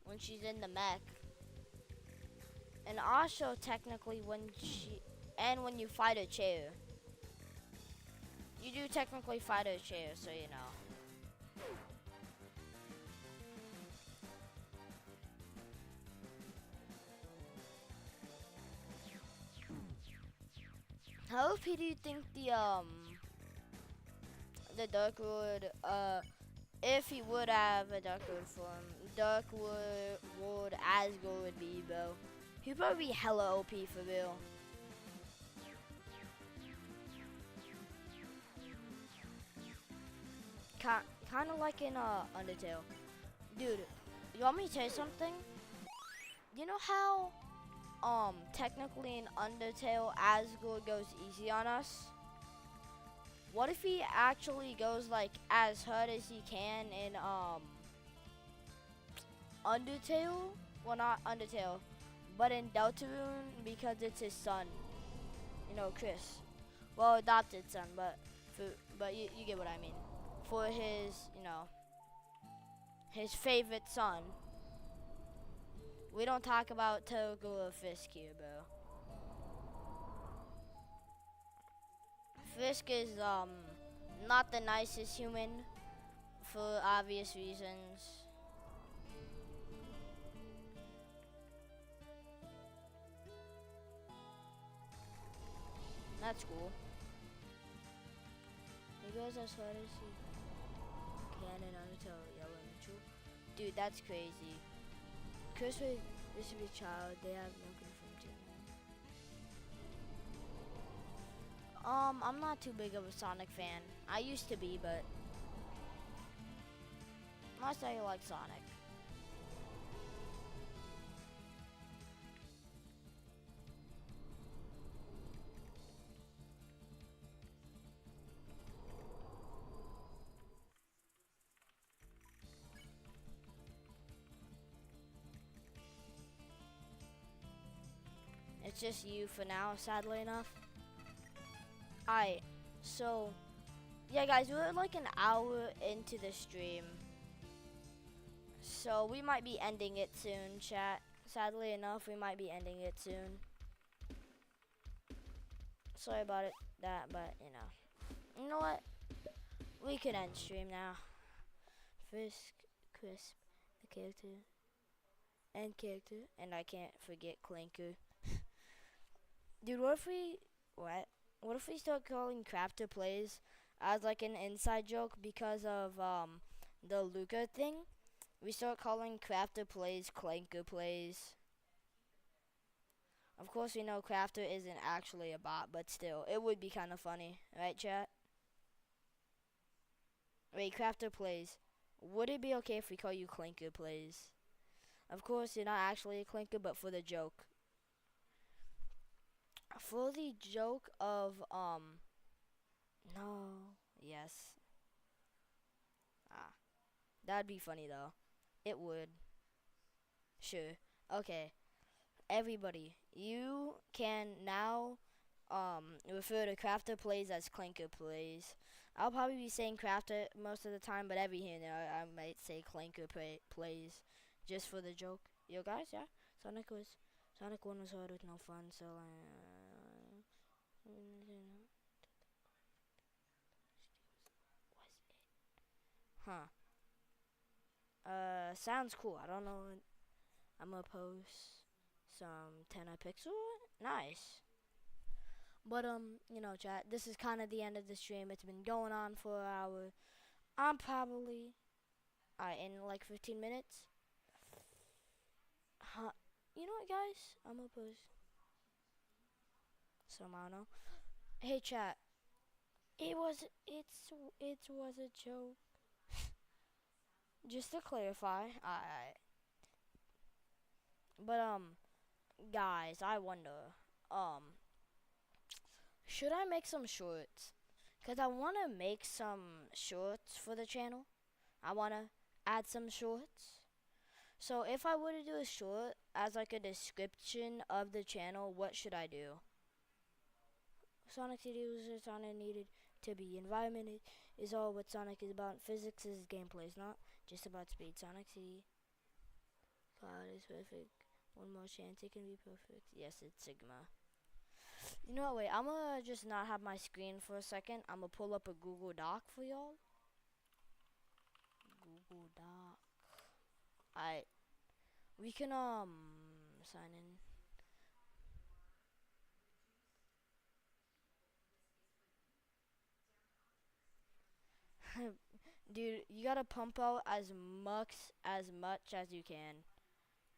When she's in the mech. And also technically when you fight a chair. You do technically fight a chair, so you know. How OP do you think the Dark Lord if he would have a Dark Lord form, Dark Lord Asgore would be, bro? He'd probably be hella OP for real. Kind of like in Undertale. Dude, you want me to tell you something? You know how technically in Undertale Asgore goes easy on us? What if he actually goes like as hard as he can in Undertale? Well, not Undertale, but in Deltarune because it's his son. You know, Chris. Well, adopted son, but you get what I mean. For his, his favorite son. We don't talk about Togo or Fisk here, bro. Fisk is not the nicest human for obvious reasons. That's cool. He goes as hard as he can in Undertale Yellow and True. Dude, that's crazy. Chris this should be a child. They have no confirmed team. I'm not too big of a Sonic fan. I used to be, but I say I like Sonic. It's just you for now, sadly enough. Alright, so yeah, guys, we're like an hour into the stream, so we might be ending it soon, chat. Sadly enough, we might be ending it soon. Sorry about it, but you know what? We can end stream now. Frisk, Crisp, the character, and I can't forget Clinker. Dude, what if we start calling Crafter Plays as like an inside joke because of the Luca thing? We start calling Crafter Plays Clanker Plays. Of course, we know Crafter isn't actually a bot, but still, it would be kind of funny, right, chat? Wait, Crafter Plays. Would it be okay if we call you Clinker Plays? Of course, you're not actually a Clinker, but for the joke. For the joke of, no, yes. Ah, that'd be funny though. It would. Sure. Okay. Everybody, you can now refer to Crafter Plays as Clinker Plays. I'll probably be saying Crafter most of the time, but every here and there I might say Clinker Plays just for the joke. Yo guys, yeah. Sonic 1 was hard with no fun, so huh. Sounds cool. I don't know. I'm gonna post some 10 pixel. Nice. But chat, this is kind of the end of the stream. It's been going on for an hour. I'm probably in like 15 minutes. Huh. You know what, guys? I'm gonna post some. I don't know. Hey, chat. It was a joke. Just to clarify. Alright. But guys, I wonder. Should I make some shorts? Cause I wanna make some shorts for the channel. I wanna add some shorts. So if I were to do a short as like a description of the channel, what should I do? Sonic City user Sonic needed to be. Environment is all what Sonic is about. Physics is gameplay. It's not just about speed. Sonic City Cloud is perfect. One more chance, it can be perfect. Yes, it's Sigma. You know what, wait, I'm gonna just not have my screen for a second. I'm gonna pull up a Google Doc for y'all. Google Doc. Alright. We can, sign in. Dude, you gotta pump out as much as you can.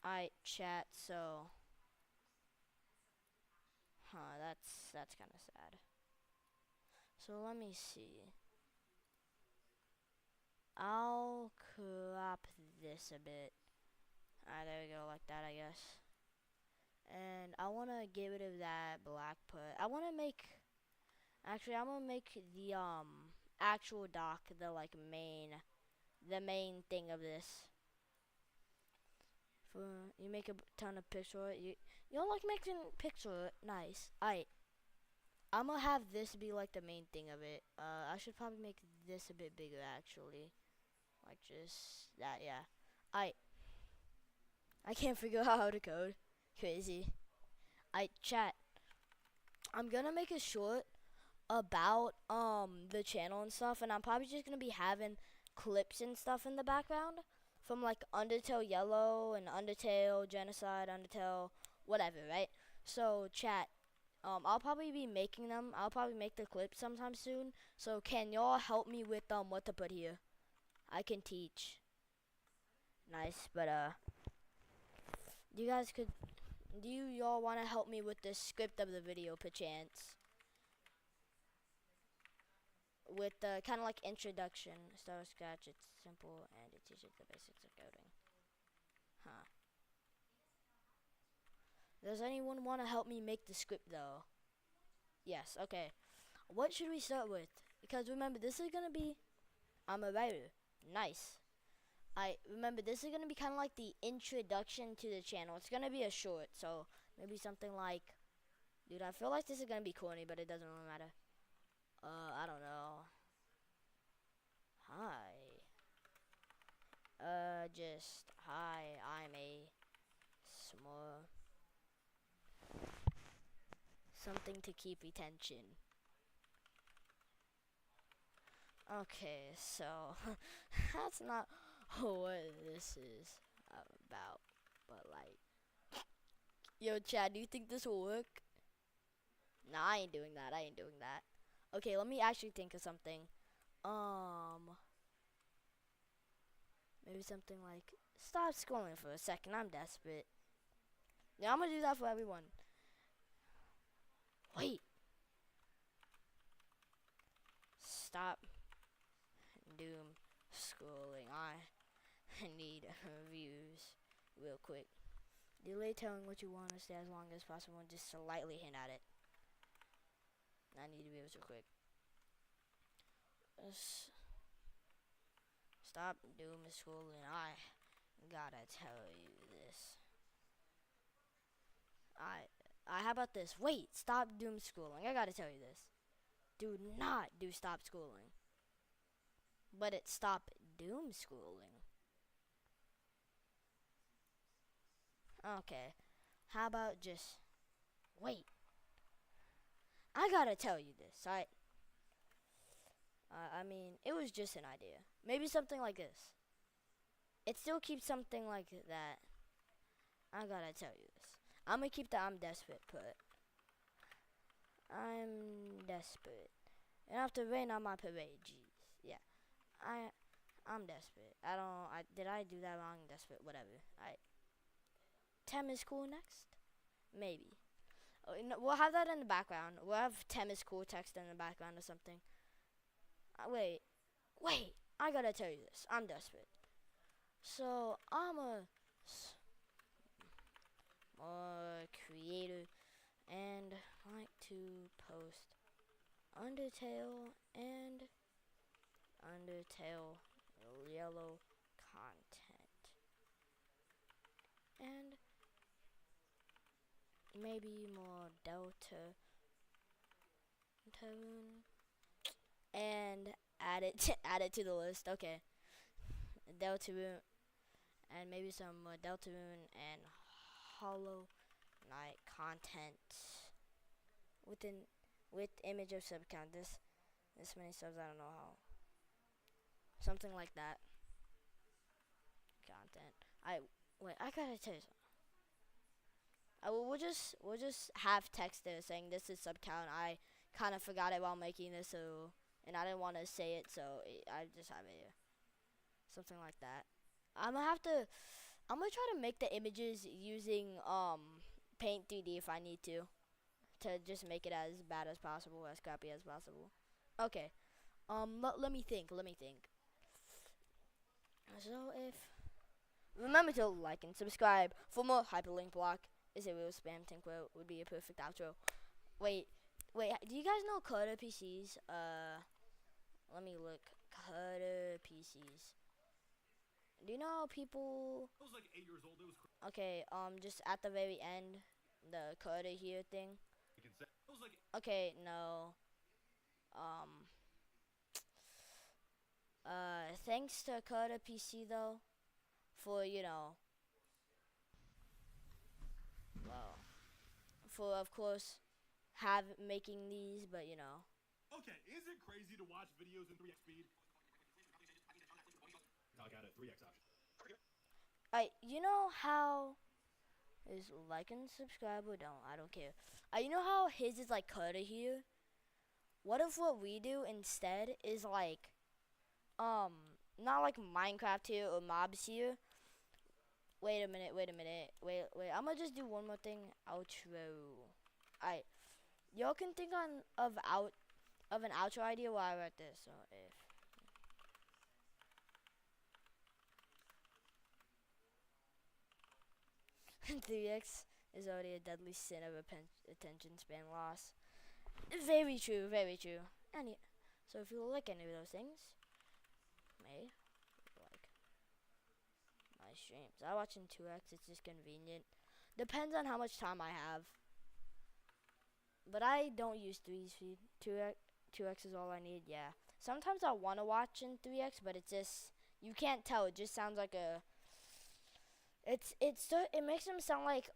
I chat, so that's kind of sad. So let me see. I'll crop this a bit. Alright, there we go, like that, I guess. And I want to get rid of that black put. I want to make, actually, I'm gonna make the actual dock the main thing of this. For you make a ton of pixel art, you don't like making pixel art, nice. I'm gonna have this be like the main thing of it. I should probably make this a bit bigger actually, like just that, yeah. I can't figure out how to code. Crazy. Chat. I'm gonna make a short about the channel and stuff, and I'm probably just gonna be having clips and stuff in the background from like Undertale Yellow and Undertale Genocide, Undertale whatever, right? So chat, I'll probably be making them. I'll probably make the clips sometime soon. So can y'all help me with what to put here? I can teach. Nice, but you guys could. Do y'all want to help me with the script of the video, perchance? With the kind of like introduction, start with scratch. It's simple and it teaches the basics of coding. Huh. Does anyone want to help me make the script though? Yes. Okay. What should we start with? Because remember, this is gonna be. I'm a writer. Nice. I remember this is gonna be kind of like the introduction to the channel. It's gonna be a short, so maybe something like. Dude, I feel like this is gonna be corny, but it doesn't really matter. I don't know. Hi. Just hi. I'm a small something to keep retention. Okay, so that's not what this is about, but like, yo, Chad, do you think this will work? Nah, I ain't doing that. I ain't doing that. Okay, let me actually think of something. Maybe something like, stop scrolling for a second. I'm desperate. Yeah, I'm gonna do that for everyone. Wait. Stop doom scrolling. I need reviews real quick. Delay telling what you want to stay as long as possible and just slightly hint at it. I need reviews real quick. Stop doom scrolling. I gotta tell you this. How about this? Wait, stop doom scrolling. I gotta tell you this. Do not do stop scrolling. But it's stop doom scrolling. Okay. How about just wait? I gotta tell you this. I mean, it was just an idea. Maybe something like this. It still keeps something like that. I gotta tell you this. I'm gonna keep the I'm desperate put. I'm desperate. And after rain on my parade, jeez. Yeah. I'm desperate. Did I do that wrong? Desperate, whatever. Tem is cool next? Maybe. Oh, no, we'll have that in the background. We'll have Tem is cool text in the background or something. Wait. I gotta tell you this. I'm desperate. So, I'm a more creator and like to post Undertale and Undertale Yellow content. And maybe more Delta Tone and add it to the list. Okay. Deltarune and maybe some Deltarune and Hollow Knight content with image of sub count. This many subs, I don't know how. Something like that. Content. I gotta tell you something. We'll just have text there saying this is sub count. I kind of forgot it while making this, so and I didn't want to say it, so I just have it here. Something like that. I'm gonna have to. I'm gonna try to make the images using Paint 3D if I need to just make it as bad as possible, as crappy as possible. Okay. Let me think. Let me think. So if remember to like and subscribe for more hyperlink block. Is a real spam tinker would be a perfect outro. Wait, wait. Do you guys know Coder PCs? Let me look. Coder PCs. Do you know how people? I was like 8 years old. It was okay. Just at the very end, the Coder here thing. Okay, no. Um. Thanks to Coder PC though, for well, for of course, have making these, but Okay, is it crazy to watch videos in 3x speed? I got a 3x option. You know how is like and subscribe or don't, I don't care. You know how his is like Coder here? What if what we do instead is like, not like Minecraft here or mobs here. Wait a minute, wait. I'm gonna just do one more thing. Outro. Alright. Y'all can think of an outro idea while I write this. So if 3x is already a deadly sin of attention span loss. Very true, very true. So if you like any of those things, may like my streams. I watch in 2x. It's just convenient. Depends on how much time I have. But I don't use 3 speed. 2x is all I need. Yeah. Sometimes I want to watch in 3x, but it's just you can't tell. It just sounds like a. It makes them sound like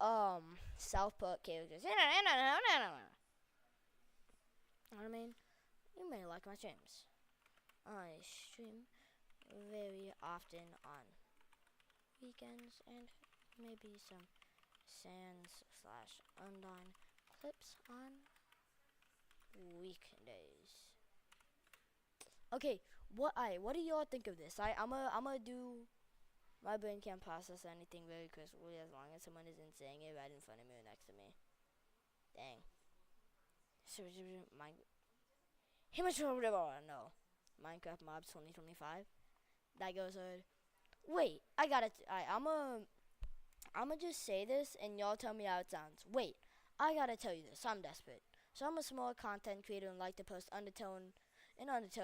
self-put characters. You know what I mean? You may like my streams. I stream very often on weekends and maybe some sans/undone clips on weekdays. Okay, what do y'all think of this? I'm gonna do. My brain can't process anything very crisply as long as someone isn't saying it right in front of me or next to me. Dang. No. Minecraft Mobs 2025. That goes hard. Wait, I got it. I'ma just say this and y'all tell me how it sounds. Wait, I gotta tell you this. I'm desperate. So I'm a small content creator and like to post Undertale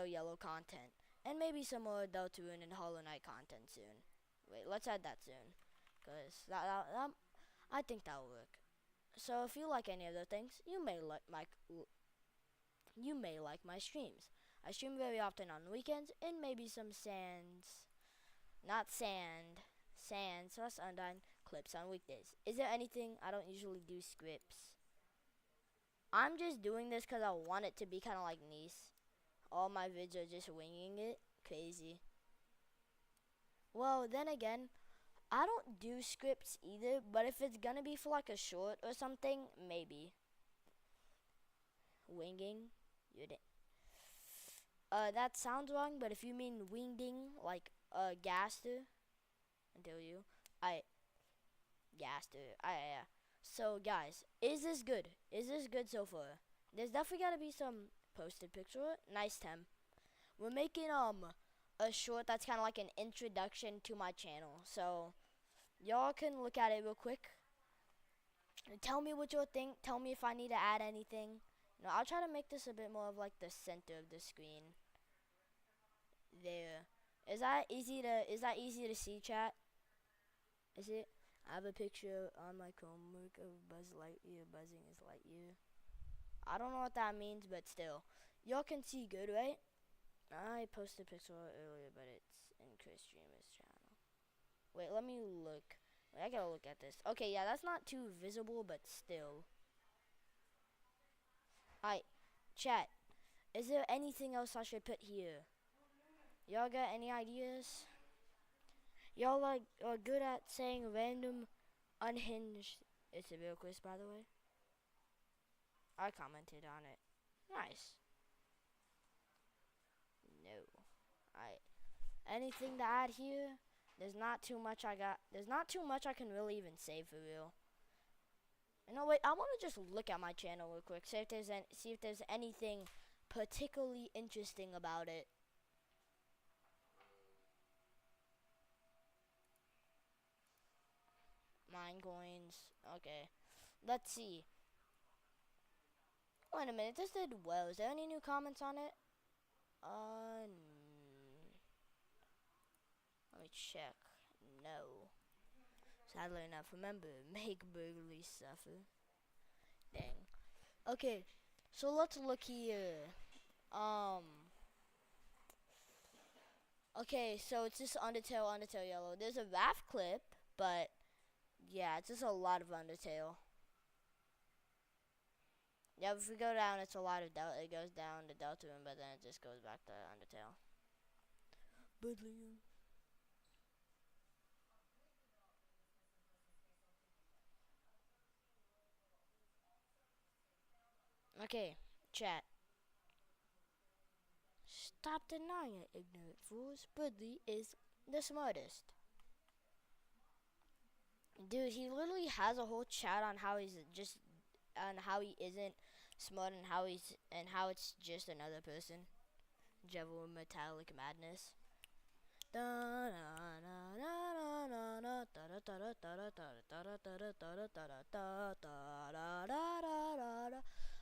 Yellow content. And maybe some more Deltarune and Hollow Knight content soon. Wait, let's add that soon. Because I think that'll work. So if you like any of those things, you may like my streams. I stream very often on weekends and maybe some sans undone clips on weekdays. Is there anything? I don't usually do scripts. I'm just doing this because I want it to be kind of like Nice. All my vids are just winging it. Crazy. Well, then again, I don't do scripts either, but if it's gonna be for like a short or something, maybe. Winging? That sounds wrong, but if you mean wingding, like, gaster, until you, gaster, yeah. So, guys, is this good? Is this good so far? There's definitely gotta be some posted picture. Nice, Tim. We're making, a short that's kind of like an introduction to my channel. So, y'all can look at it real quick. Tell me what y'all think. Tell me if I need to add anything. I'll try to make this a bit more of like the center of the screen. There. Is that easy to see, chat? Is it? I have a picture on my Chromebook of Buzz Lightyear buzzing his Lightyear. I don't know what that means, but still. Y'all can see good, right? I posted a picture earlier, but it's in Chris Streamer's channel. Wait, let me look. Wait, I gotta look at this. Okay, yeah, that's not too visible, but still. Alright, chat. Is there anything else I should put here? Y'all got any ideas? Y'all are good at saying random, unhinged. It's a real quiz, by the way. I commented on it. Nice. Alright. Anything to add here? There's not too much there's not too much I can really even say for real. You know, wait, I want to just look at my channel real quick, see if there's anything particularly interesting about it. Mine coins. Okay. Let's see. Wait a minute, this did well. Is there any new comments on it? Let me check. No. Sadly enough, remember, make burglary suffer. Dang. Okay, so let's look here. Okay, so it's just Undertale Yellow. There's a rap clip, but yeah, it's just a lot of Undertale. Yeah, if we go down, it's a lot of Delta. It goes down to Deltarune, but then it just goes back to Undertale. Okay, chat. Stop denying it, ignorant fools. Budley is the smartest. Dude, he literally has a whole chat on how he's just on how he isn't smart and how it's just another person. Jevil Metallic Madness.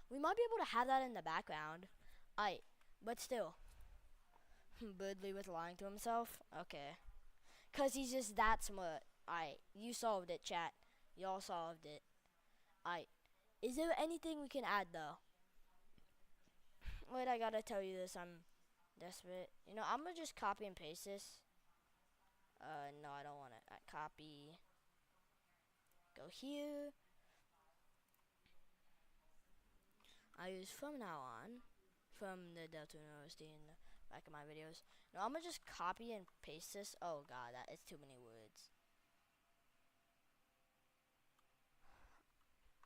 We might be able to have that in the background. But still. Budley was lying to himself? Okay. Cause he's just that smart. You solved it, chat. Y'all solved it. Is there anything we can add though? Wait, I gotta tell you this. I'm desperate. You know, I'm gonna just copy and paste this. No, I don't want it. Copy. Go here. I use from now on, from the Deltarune OST in the back of my videos. No, I'm gonna just copy and paste this. Oh god, that is too many words.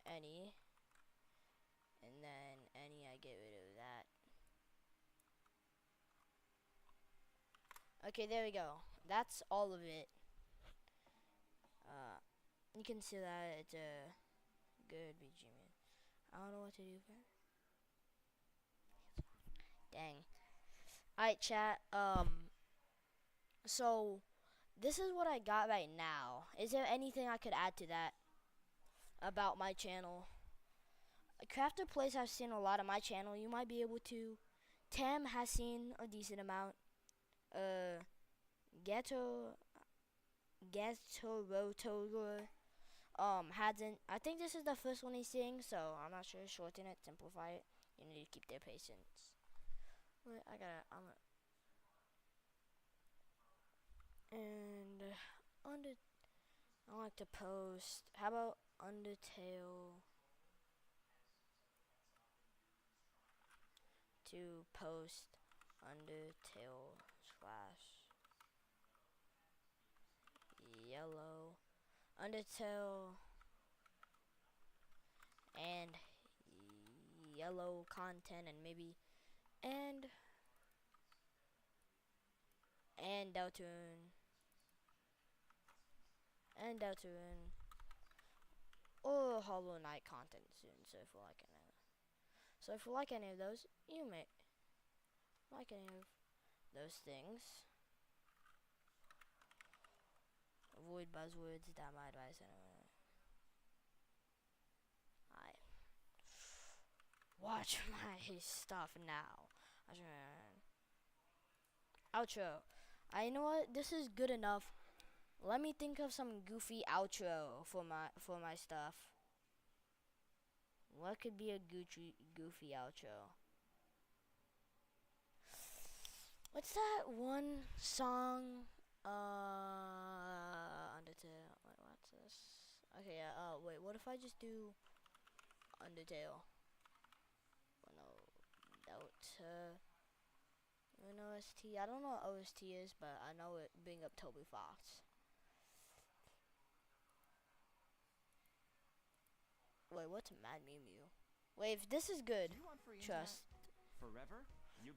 Any. And then any, I get rid of that. Okay, there we go. That's all of it. You can see that it's a good BGM. I don't know what to do for it. Dang. Alright, chat. So this is what I got right now. Is there anything I could add to that about my channel? Crafter Plays have seen a lot of my channel. You might be able to. Tam has seen a decent amount. Rotor hasn't. I think this is the first one he's seeing, so I'm not sure. Shorten it, simplify it. You need to keep their patience. Wait, and I like to post. How about Undertale? To post Undertale / Yellow. Undertale and Yellow content and maybe and Deltarune or Hollow Knight content soon. So if you like any of those, you may like any of those things. Avoid buzzwords. That my advice anyway. Watch my stuff now. Outro. You know what? This is good enough. Let me think of some goofy outro for my stuff. What could be a goofy outro? What's that one song? Undertale. Wait, what's this? Okay, yeah. Wait. What if I just do Undertale? Oh no, Delta. An OST. I don't know what OST is, but I know it. Bring up Toby Fox. Wait, what's Mad Mew Mew? Wait, if this is good, trust. Forever?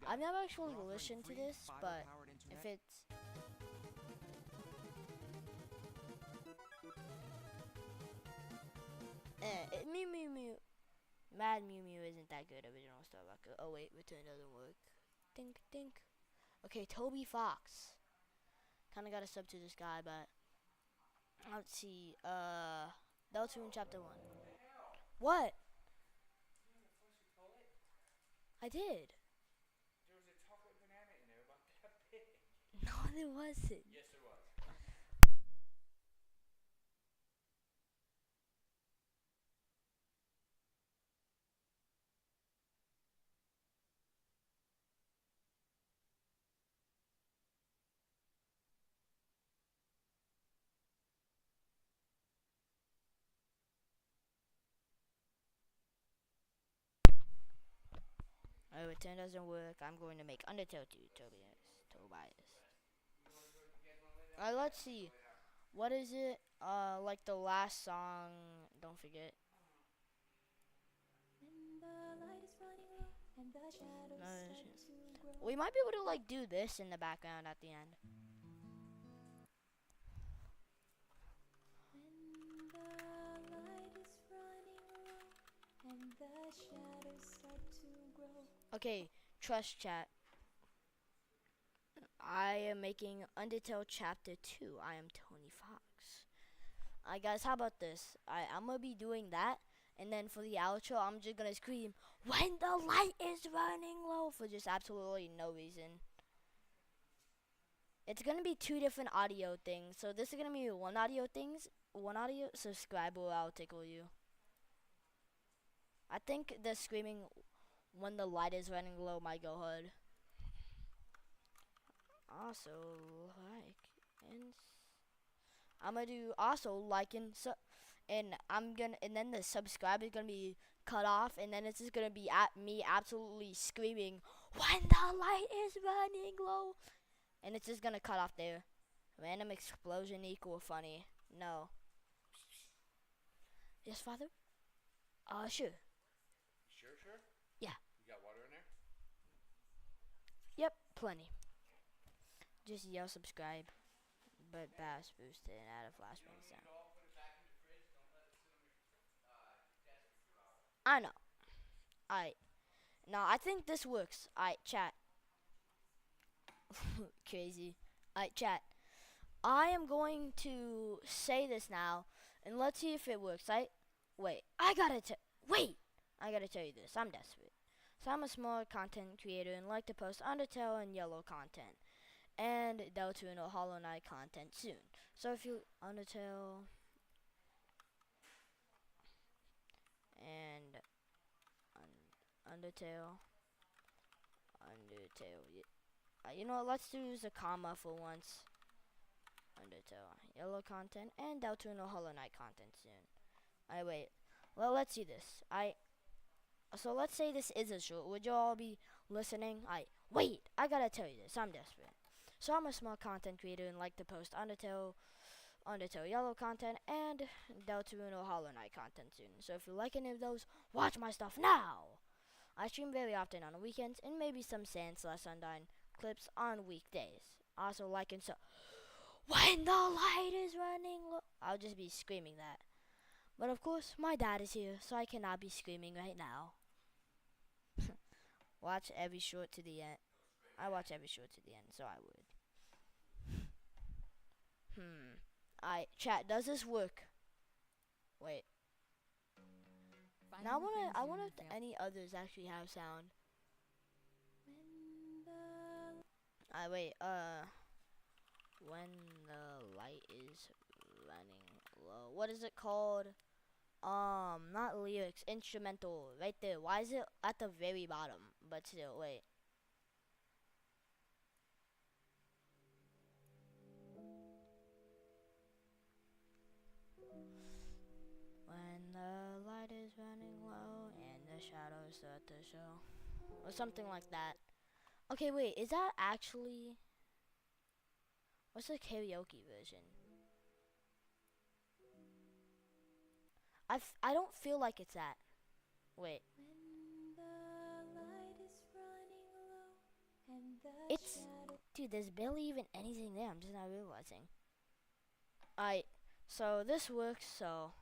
I've never actually listened to this, but If it's Mew Mew Mew. Mad Mew Mew isn't that good. Original Star Rocket. Oh wait, return doesn't work. Think, think. Okay, Toby Fox. Kind of got a sub to this guy, but let's see. Deltoon Chapter 1. What? I did. There was a chocolate banana in there about that big. No, there wasn't. Yes, there was. Oh, return doesn't work. I'm going to make Undertale 2, Tobias. Let's see. What is it? Like the last song. Don't forget. We might be able to like do this in the background at the end. Okay, trust chat. I am making Undertale Chapter 2. I am Tony Fox. Alright guys, how about this? I'm gonna be doing that, and then for the outro, I'm just gonna scream, "When the light is running low," for just absolutely no reason. It's gonna be two different audio things. So this is gonna be one audio subscribe or I'll tickle you. I think the screaming when the light is running low might go hard. Also like and I'm gonna do also like and and then the subscribe is gonna be cut off, and then it's just gonna be at me absolutely screaming when the light is running low, and it's just gonna cut off there. Random explosion equal funny. No. Yes, father. Sure. Sure. Yeah. You got water in there? Yep, plenty. Just yell subscribe, but bass boosted and add a flashbang sound. Put it back in the fridge. Don't let it sit on your desk for 2 hours. I know. Alright. No, I think this works. Alright, chat. Crazy. Alright, chat. I am going to say this now, and let's see if it works. Wait. I gotta tell you this. I'm desperate. So I'm a small content creator and like to post Undertale and Yellow content, and Deltoon or Hollow Knight content soon. So if you Undertale and Undertale, you know what? Let's use a comma for once. Undertale Yellow content and Deltoon or Hollow Knight content soon. Wait. Well, let's see this. So let's say this is a short. Would you all be listening? Wait. I gotta tell you this. I'm desperate. So I'm a small content creator and like to post Undertale Yellow content, and Deltoon or Hollow Knight content soon. So if you like any of those, watch my stuff now. I stream very often on the weekends and maybe some Sand/Undyne clips on weekdays. Also like and so when the light is running low, I'll just be screaming that. But of course, my dad is here, so I cannot be screaming right now. Watch every short to the end. I watch every short to the end, so I would. Chat, does this work? Wait. Now I wonder if any others actually have sound. Wait, when the light is running low. What is it called? Not lyrics, instrumental, right there. Why is it at the very bottom? But still, wait. When the light is running low and the shadows start to show. Or something like that. Okay, wait, is that actually... What's the karaoke version? I don't feel like it's that. Wait. It's... Dude, there's barely even anything there. I'm just not realizing. Alright, so this works, so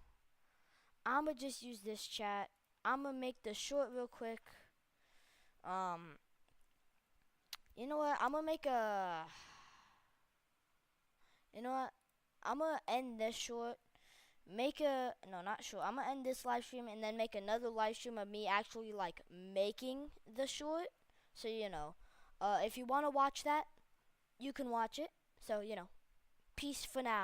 I'ma just use this chat. I'ma make the short real quick. You know what? I'ma make a. You know what? I'ma end this short. Make a no, not short. I'ma end this live stream and then make another live stream of me actually like making the short. So you know, if you wanna watch that, you can watch it. So you know, peace for now.